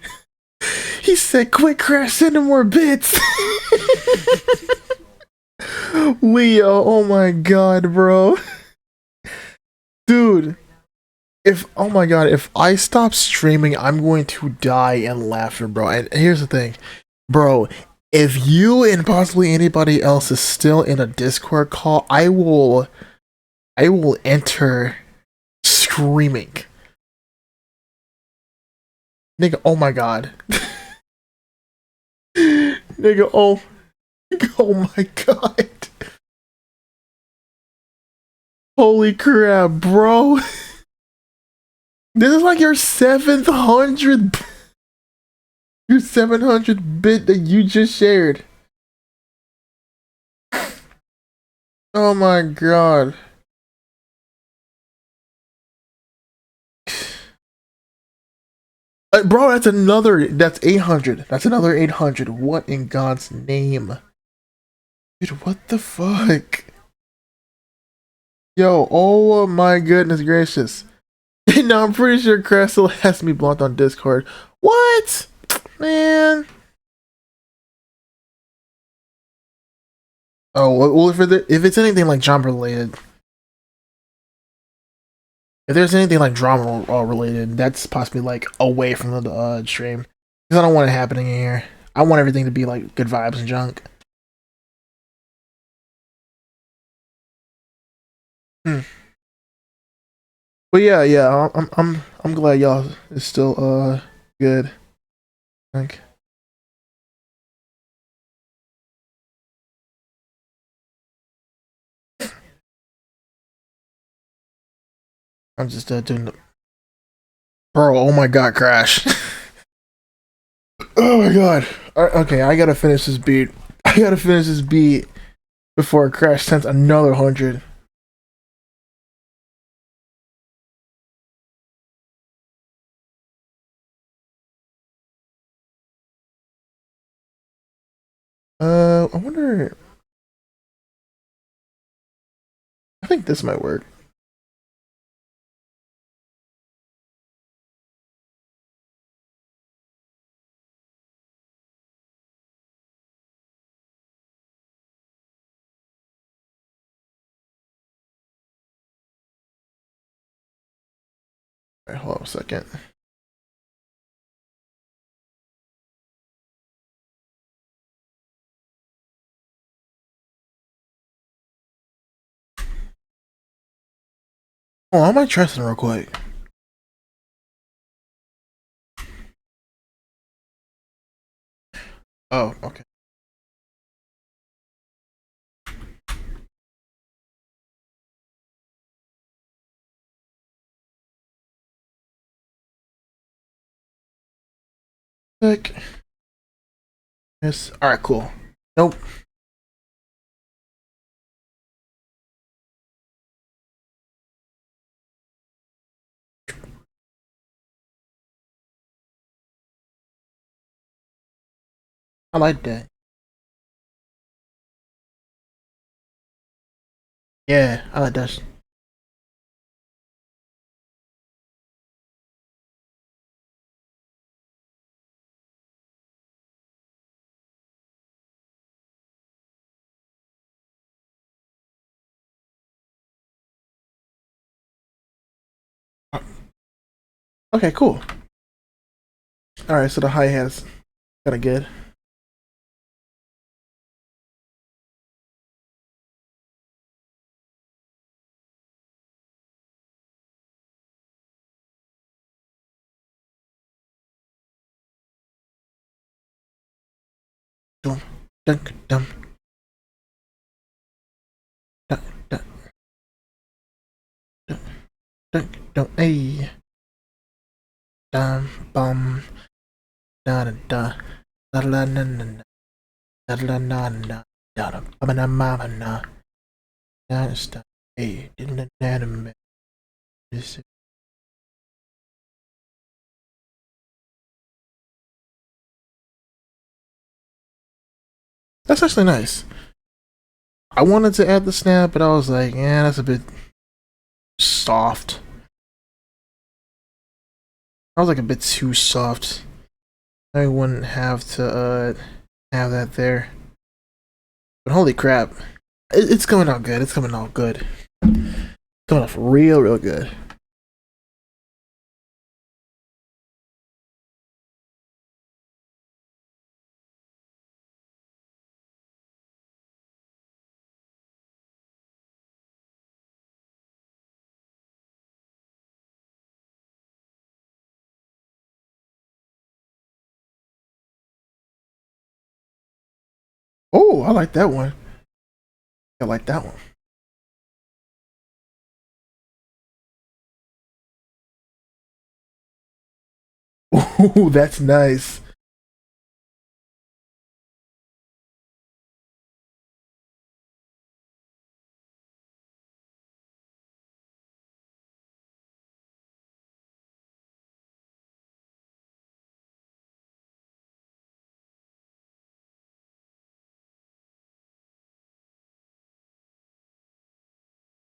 Speaker 1: He said, "Quick, Crash, send him more bits." Leo, oh my god, bro. Dude, oh my god, if I stop streaming, I'm going to die in laughter, bro. And here's the thing, bro. If you and possibly anybody else is still in a Discord call, I will enter screaming. Nigga, oh my god. Nigga, oh my god. Holy crap, bro. This is like your 700 bit that you just shared. Oh my god. Bro, that's 800. That's another 800. What in God's name? Dude, what the fuck? Yo, oh my goodness gracious. Now I'm pretty sure Crystal has me blocked on Discord. What? Man. Oh, well, if it's anything like drama related. If there's anything like drama related, that's possibly like away from the stream. Because I don't want it happening in here. I want everything to be like good vibes and junk. But yeah, I'm glad y'all is still good. Like, I'm just doing the bro. Oh my god, Crash. Oh my god. Okay, I gotta finish this beat. Before Crash sends another 100. I wonder. I think this might work. Alright, hold on a second. Oh, I might try something real quick. Oh, okay. Sick. Yes. Alright, cool. Nope. I like that. Yeah, I like that. Okay, cool. Alright, so the hi-hat's kinda good. Dum, dunk, dum. Dunk, dunk. Dunk, dunk, dunk. Hey. Dum, bum. Da da da. Da da da da da. Da da da da da. Da da da da da da. Da da. Hey, didn't anime. This. That's actually nice. I wanted to add the snap, but I was like, yeah, that's a bit soft. I was like a bit too soft. I wouldn't have to have that there. But holy crap. It's coming out good. It's coming out good. Coming off real good. Oh, I like that one. I like that one. Oh, that's nice.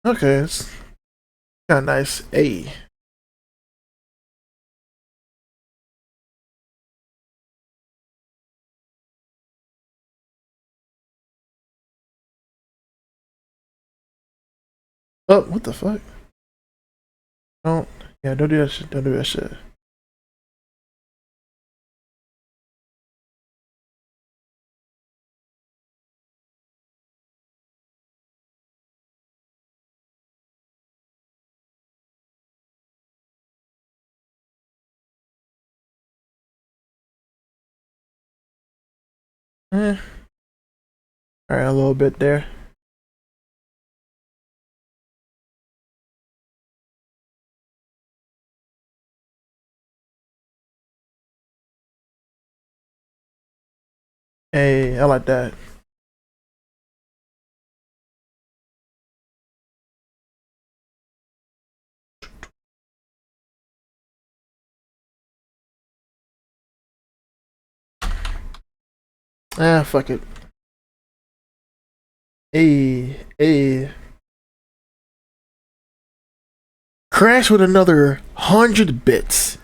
Speaker 1: Okay, it's kind of nice. Hey. Oh, what the fuck? Don't. Yeah, don't do that shit. Don't do that shit. Eh. Alright, a little bit there. Hey, I like that. Ah, fuck it. Hey, hey. Crash with another 100 bits.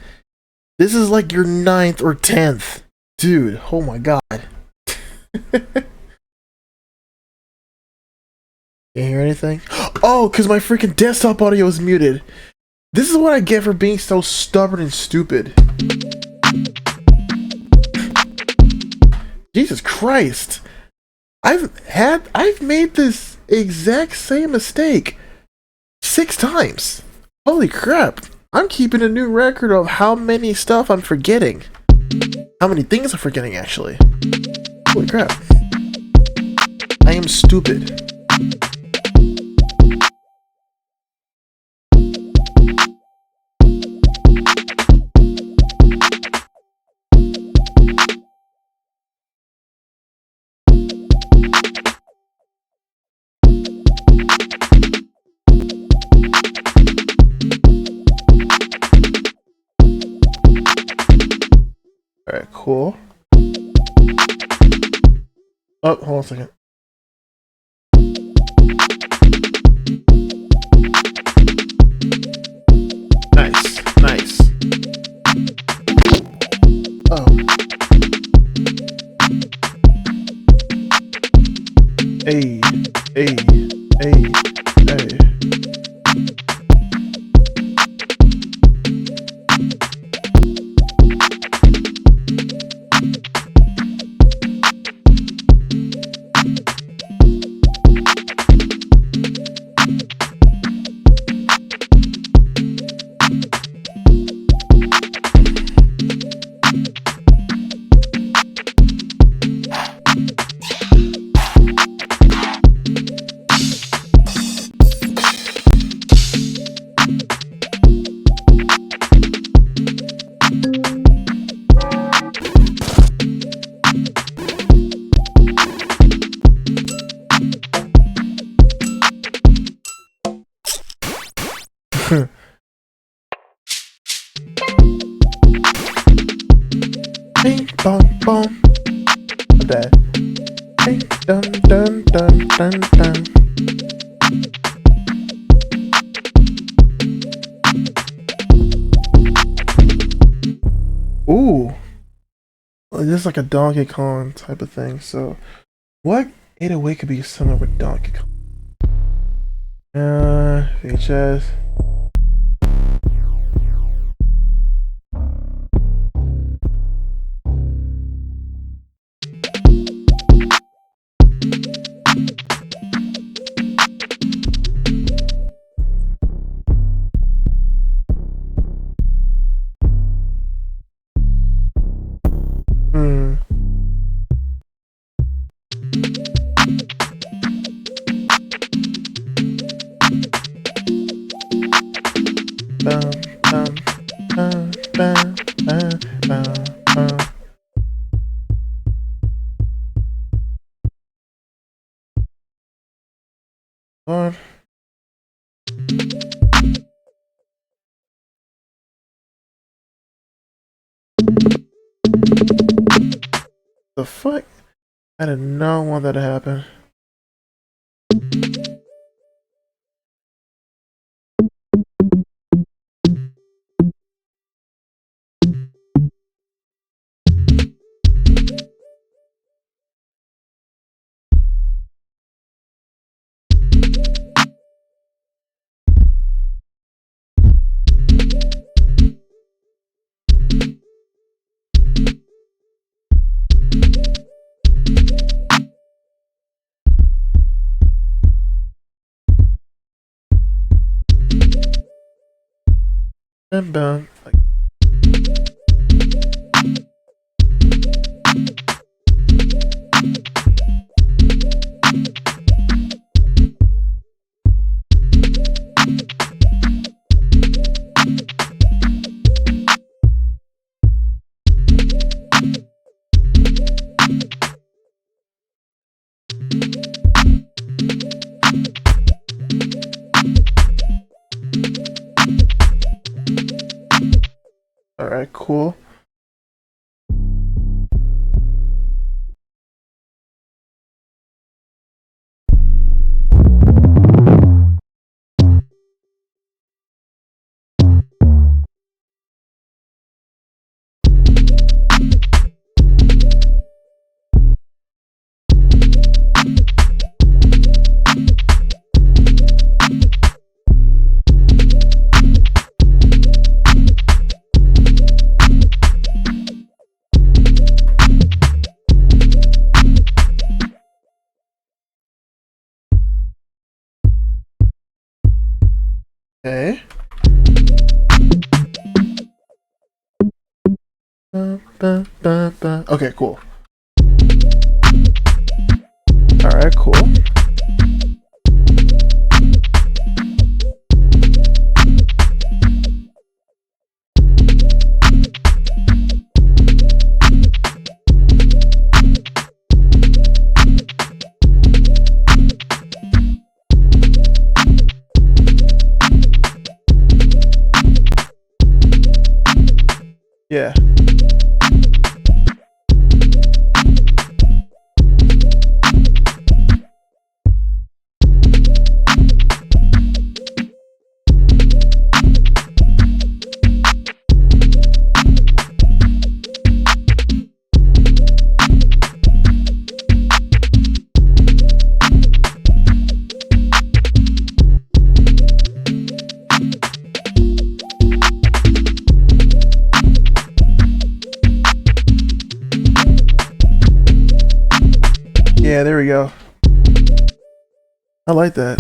Speaker 1: This is like your 9th or 10th. Dude, oh my god. Can't hear anything? Oh, because my freaking desktop audio is muted. This is what I get for being so stubborn and stupid. Jesus Christ. I've made this exact same mistake 6 times. Holy crap. I'm keeping a new record of how many stuff I'm forgetting. How many things I'm forgetting, actually. Holy crap. I am stupid. Alright, cool. Oh, hold on a second. Nice, nice. Oh. Hey, hey, hey, hey. Bing bong bong. That. Bing dun dun dun dun dun. Ooh, this is like a Donkey Kong type of thing. So, what 808 could be similar with Donkey Kong? VHS. Hmm. Bum, bum, bum, bum, bum, bum, bum. Lord. The fuck? I did not want that to happen. Bum, bum. Alright, cool. Okay. Okay, cool. Alright, cool. Yeah. Yeah, there we go. I like that.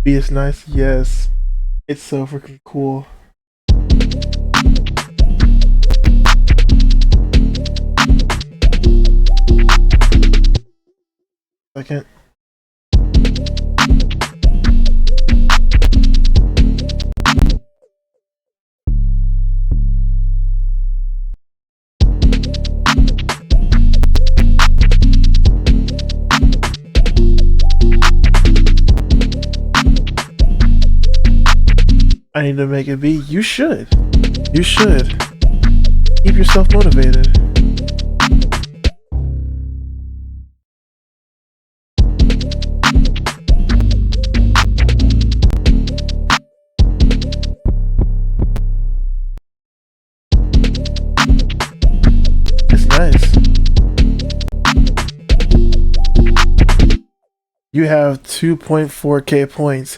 Speaker 1: B is nice, yes. It's so freaking cool. Second. trying to make it be, you should. You should. Keep yourself motivated. It's nice. You have 2.4k points.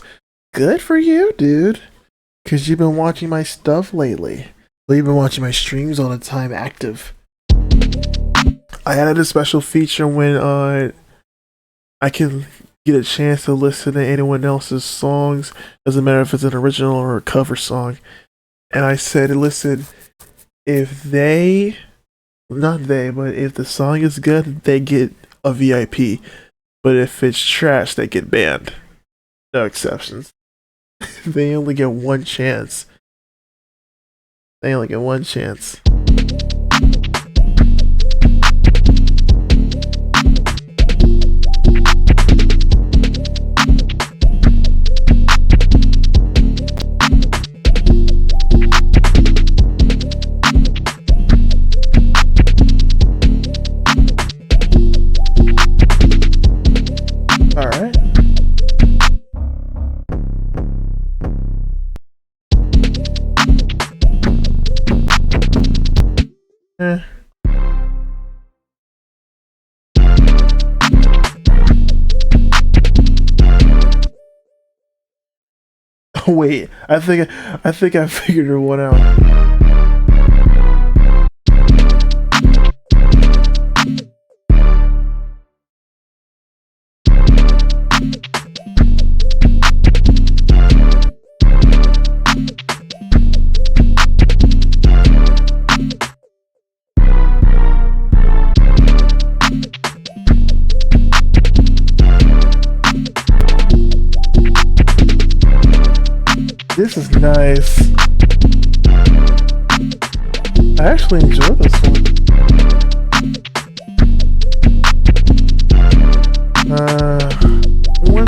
Speaker 1: Good for you, dude. Because you've been watching my stuff lately. You've been watching my streams all the time, active. I added a special feature when I can get a chance to listen to anyone else's songs. Doesn't matter if it's an original or a cover song. And I said, listen, if if the song is good, they get a VIP. But if it's trash, they get banned. No exceptions. They only get one chance. They only get one chance. Alright. Wait, I think I figured one out. This is nice. I actually enjoy this one. What?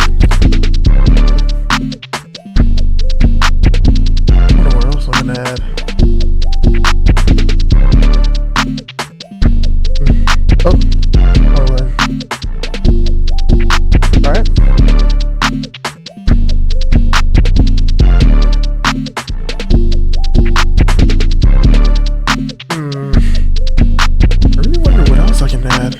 Speaker 1: I don't know what else I'm gonna add. Oh, Marlin. Alright. I really wonder what else I can add.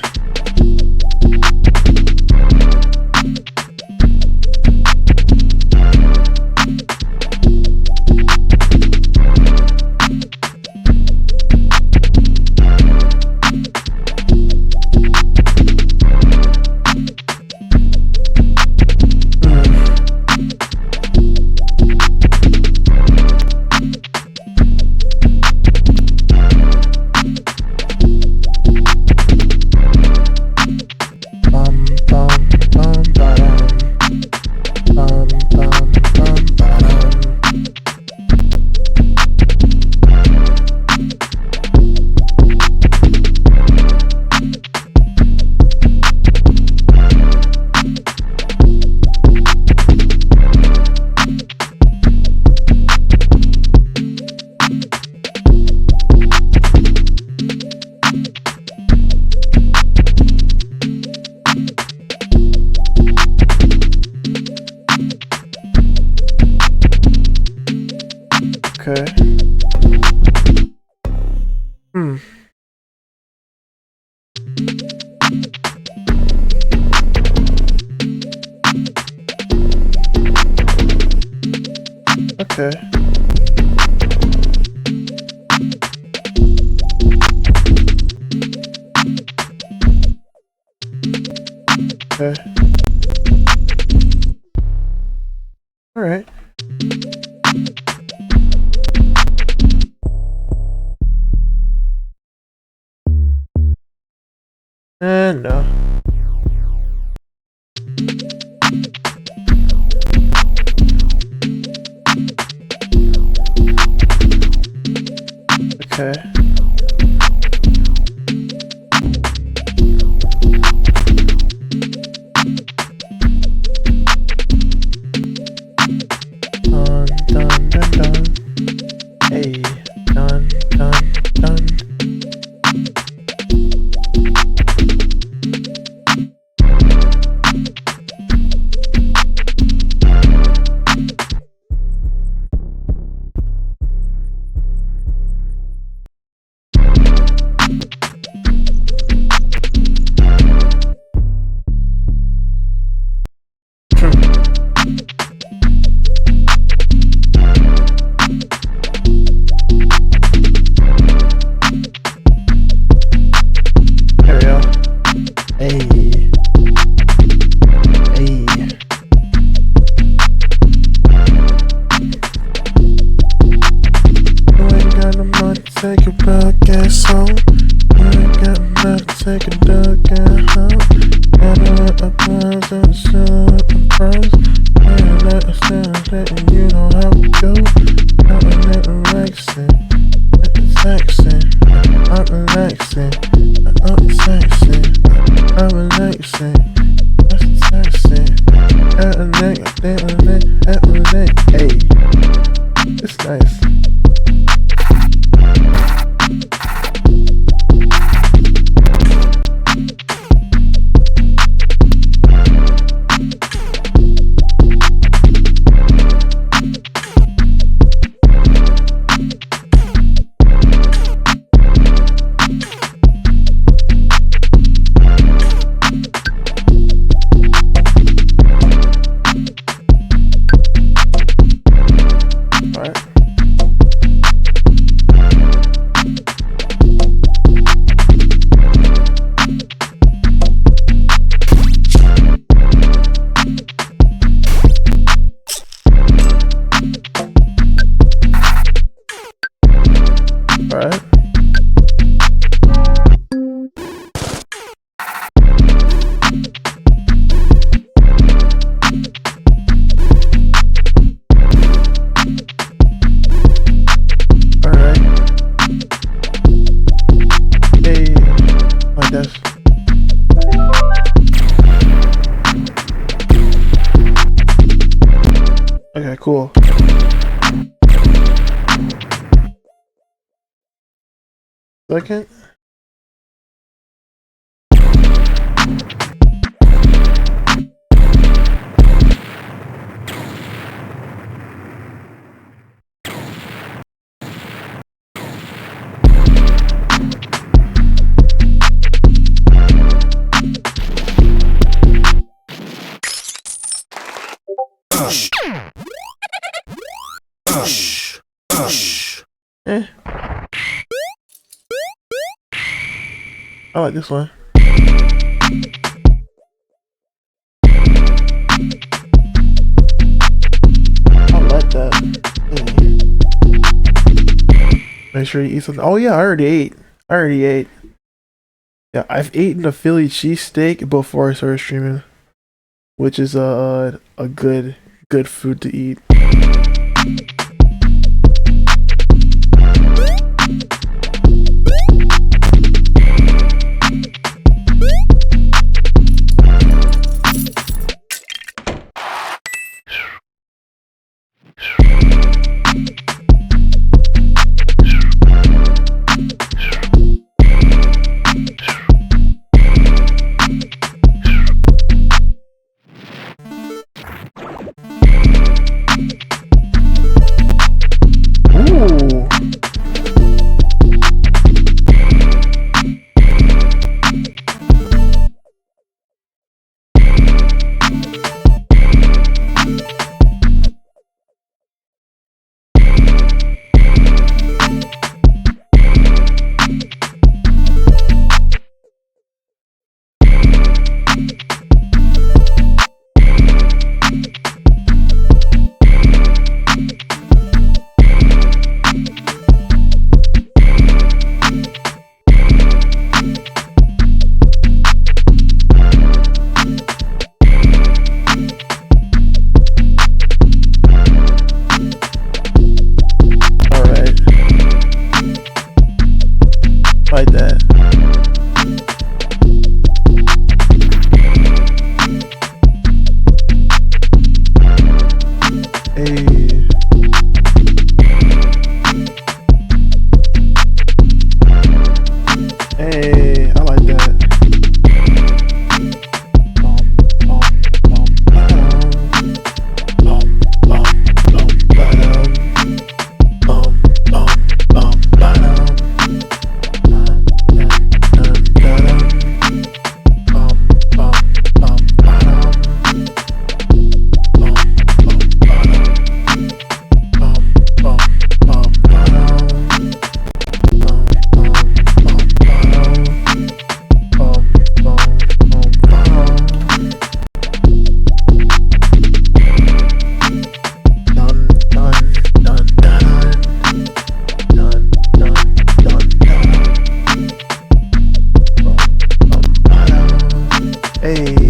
Speaker 1: Okay. Okay. Okay. All right. No. Okay. Dun dun dun dun. Hey. Hey. You ain't got no money to take your podcast home. You ain't got enough to take a dog out home. Gotta let the pros and show up the pros. Gotta let the sounds letting you know how it goes. I'm relaxing, relaxing, I'm relaxing, I'm relaxing, I'm relaxing, I'm relaxing, hey, it's nice. Alright. Alright. Hey, like this. Okay, cool. Second. Eh. I like this one. I like that. Make sure you eat something. Oh yeah, I already ate. Yeah, I've eaten a Philly cheesesteak before I started streaming, which is a good food to eat. Hey.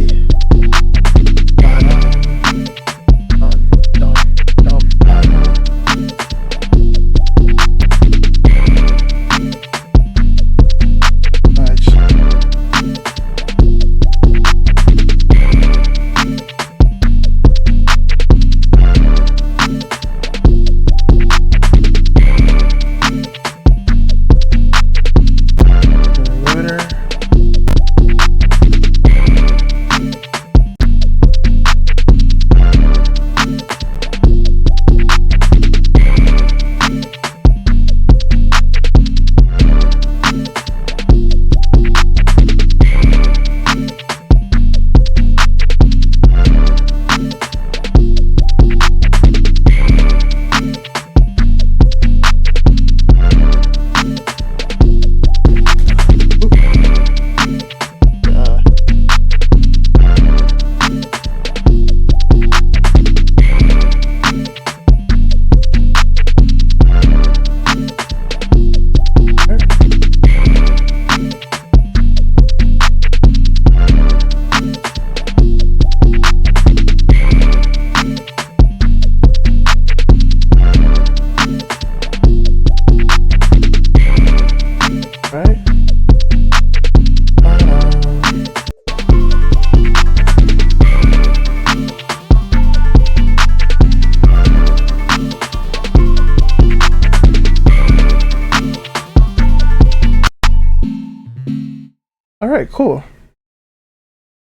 Speaker 1: Alright, cool.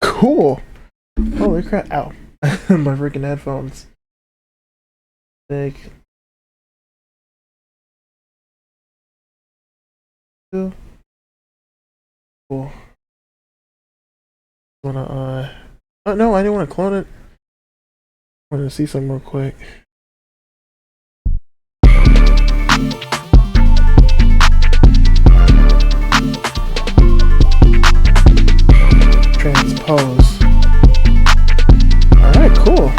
Speaker 1: Cool. Holy crap. Ow. My freaking headphones. Big. Cool. Wanna, oh no, I didn't want to clone it. I wanted to see something real quick. Transpose. Alright, cool.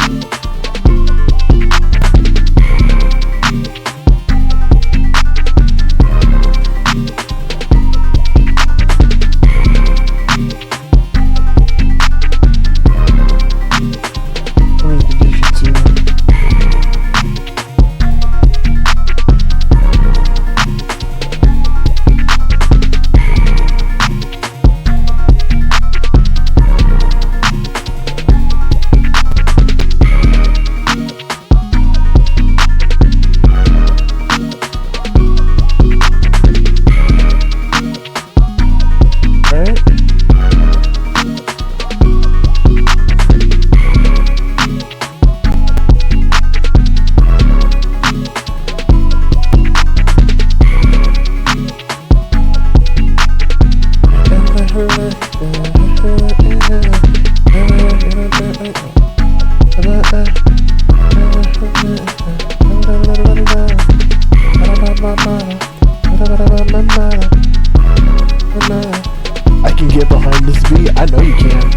Speaker 1: I can get behind this beat. I know you can.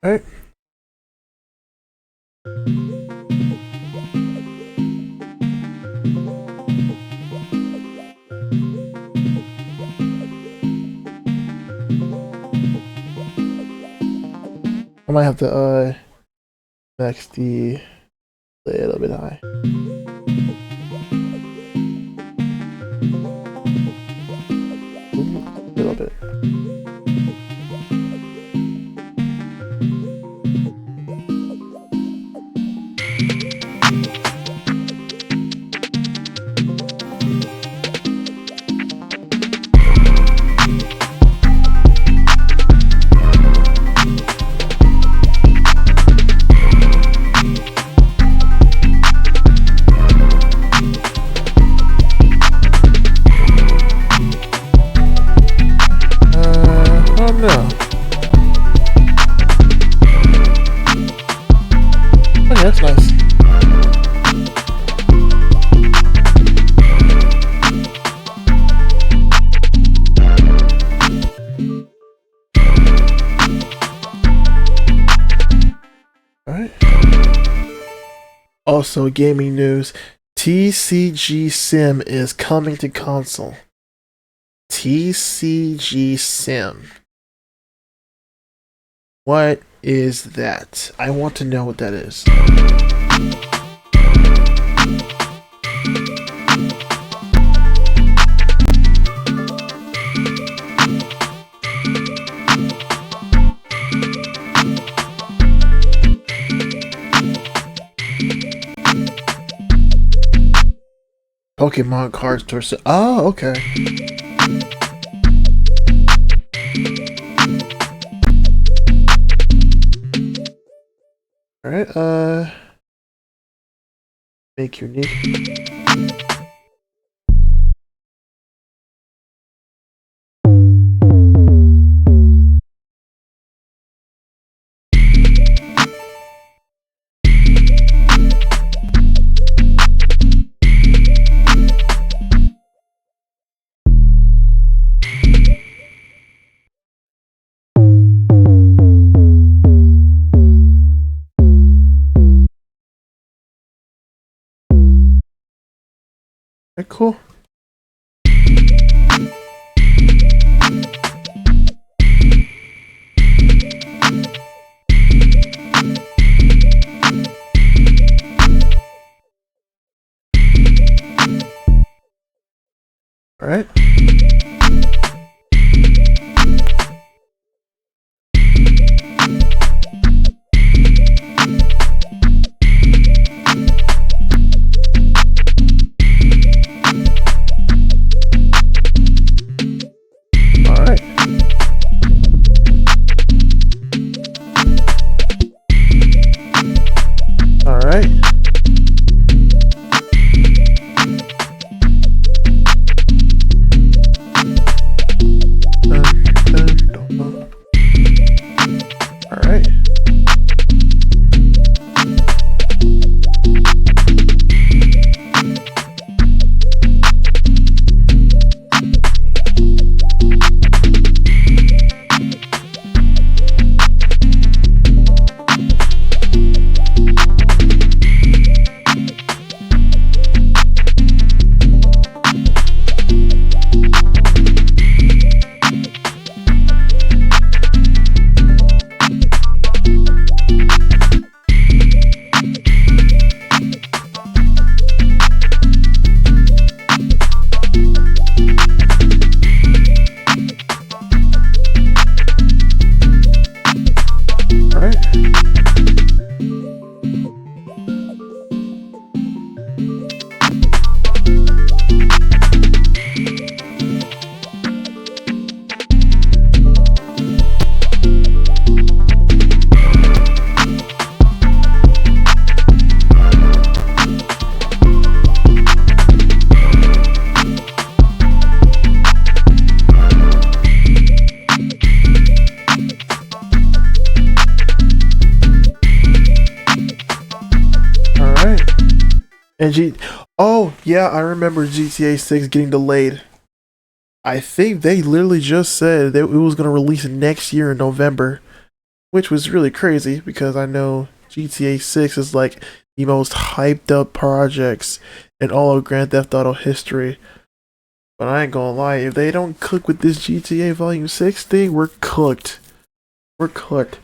Speaker 1: Alright. I might have to max the a little bit high. A little bit. Also, gaming news: TCG Sim is coming to console. TCG Sim. What is that? I want to know what that is. Pokemon cards torso. Oh, okay. Alright, make unique. Alright, cool. Alright. Alright. Alright. Alright. And oh yeah, I remember GTA 6 getting delayed. I think they literally just said that it was gonna release next year in November, which was really crazy because I know GTA 6 is like the most hyped up projects in all of Grand Theft Auto history. But I ain't gonna lie, if they don't cook with this GTA Volume 6 thing, we're cooked. We're cooked.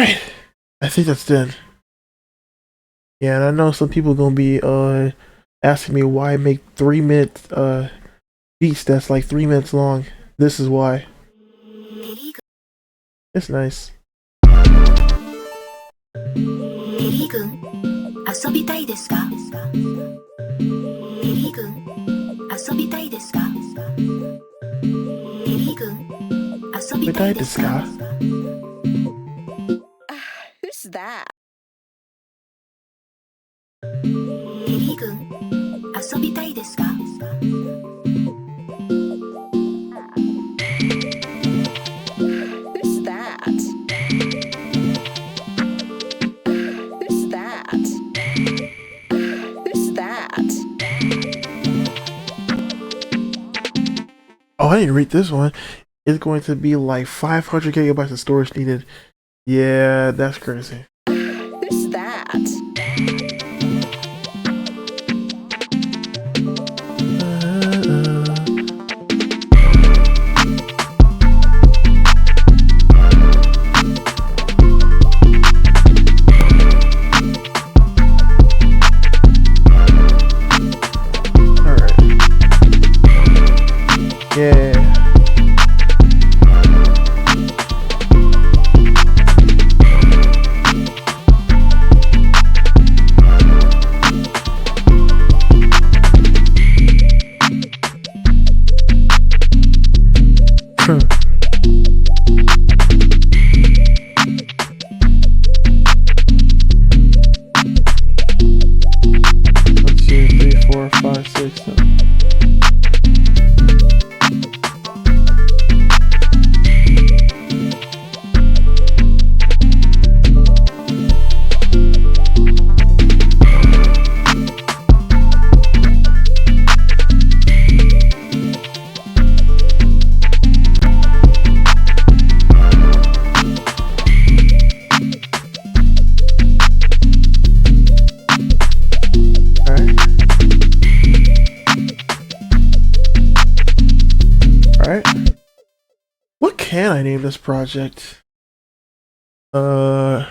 Speaker 1: right. I think that's done. Yeah, and I know some people gonna be asking me why I make 3 minute beats that's like 3 minutes long. This is why. It's nice.
Speaker 4: エリー君遊びたいですかエリー君遊びたいですかエリー君遊びたいですか
Speaker 2: Who's that?
Speaker 4: エリー君遊びたいですか
Speaker 2: Who's that? Who's that? Who's that?
Speaker 1: Oh, I didn't read this one. It's going to be like 500 gigabytes of storage needed. Yeah, that's crazy.
Speaker 2: Who's that?
Speaker 1: Yeah. One, two, three, four, five, six, seven. Alright. What can I name this project? Oh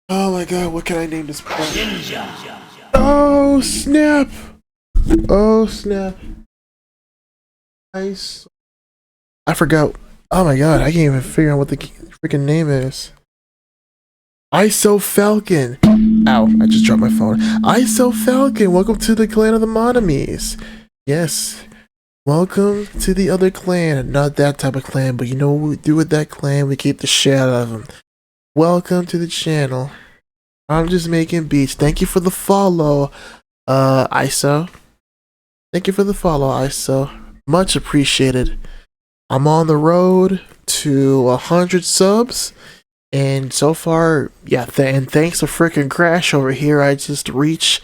Speaker 1: my god, what can I name this project? Oh snap! Oh snap. Nice. I forgot. Oh my god, I can't even figure out what the freaking name is. ISO Falcon. Ow, I just dropped my phone. ISO Falcon, welcome to the clan of the Monomies. Yes, welcome to the other clan. Not that type of clan, but you know what we do with that clan? We keep the shit out of them. Welcome to the channel. I'm just making beats. Thank you for the follow, ISO. Thank you for the follow, ISO. Much appreciated. I'm on the road to 100 subs. And so far, yeah, and thanks to freaking Crash over here, I just reached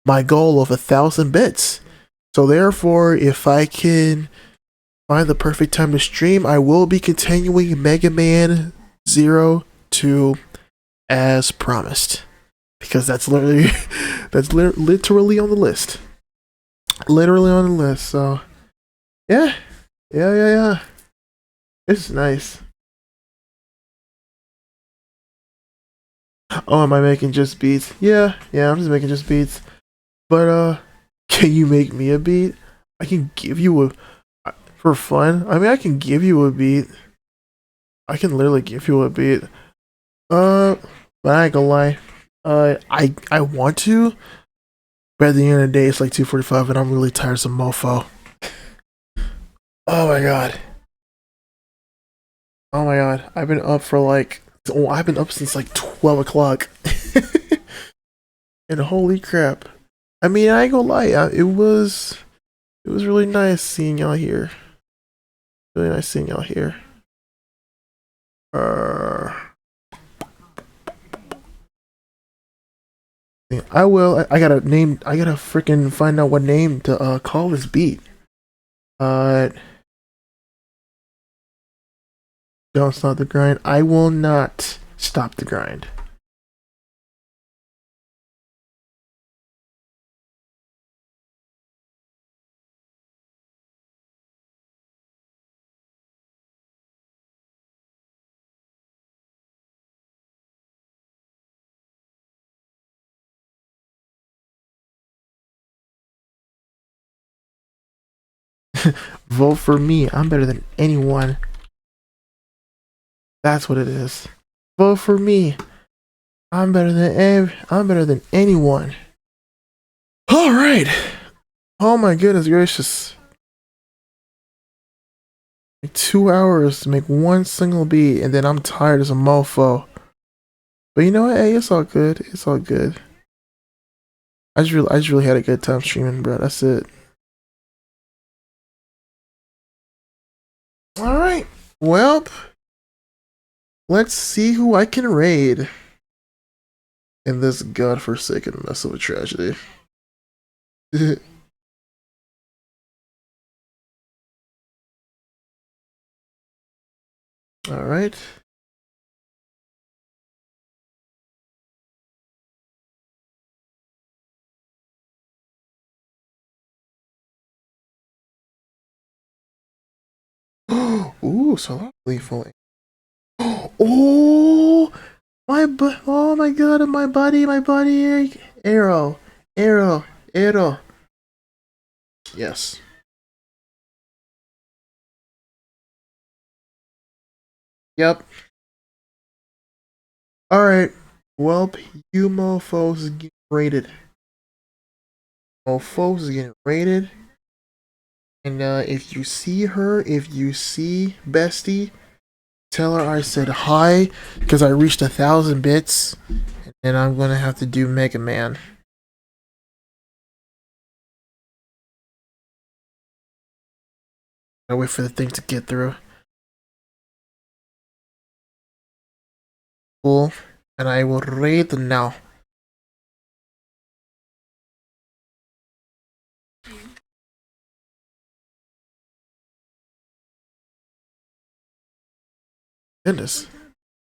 Speaker 1: my goal of 1,000 bits. So therefore, if I can find the perfect time to stream, I will be continuing Mega Man 02 as promised. Because that's literally, literally on the list. Literally on the list, so, yeah. It's nice. Oh, am I making just beats? Yeah, I'm just making just beats. But can you make me a beat? I can give you a for fun. I mean, I can give you a beat. I can literally give you a beat. But I ain't gonna lie. I want to, but at the end of the day, it's like 2:45, and I'm really tiresome mofo. Oh my god. Oh my god. I've been up for like. Oh, I've been up since like 12 o'clock. And holy crap. I mean, I ain't gonna lie, it was really nice seeing y'all here. Really nice seeing y'all here. I will. I gotta name. I gotta freaking find out what name to call this beat. Don't stop the grind. I will not stop the grind. Vote for me. I'm better than anyone. That's what it is. Vote for me. I'm better than anyone. All right. Oh my goodness gracious. 2 hours to make one single beat, and then I'm tired as a mofo. But you know what? Hey, it's all good. It's all good. I just really had a good time streaming, bro. That's it. All right. Well, let's see who I can raid in this godforsaken mess of a tragedy. All right. Ooh, so lethal. Oh, oh my god, my buddy, arrow, arrow, arrow. Yes. Yep. Alright. Well, you mofos is getting raided. Mofos is getting raided. And if you see her, if you see Bestie, tell her I said hi, because I reached 1,000 bits. And then I'm gonna have to do Mega Man. I wait for the thing to get through. Cool. And I will raid them now. Goodness.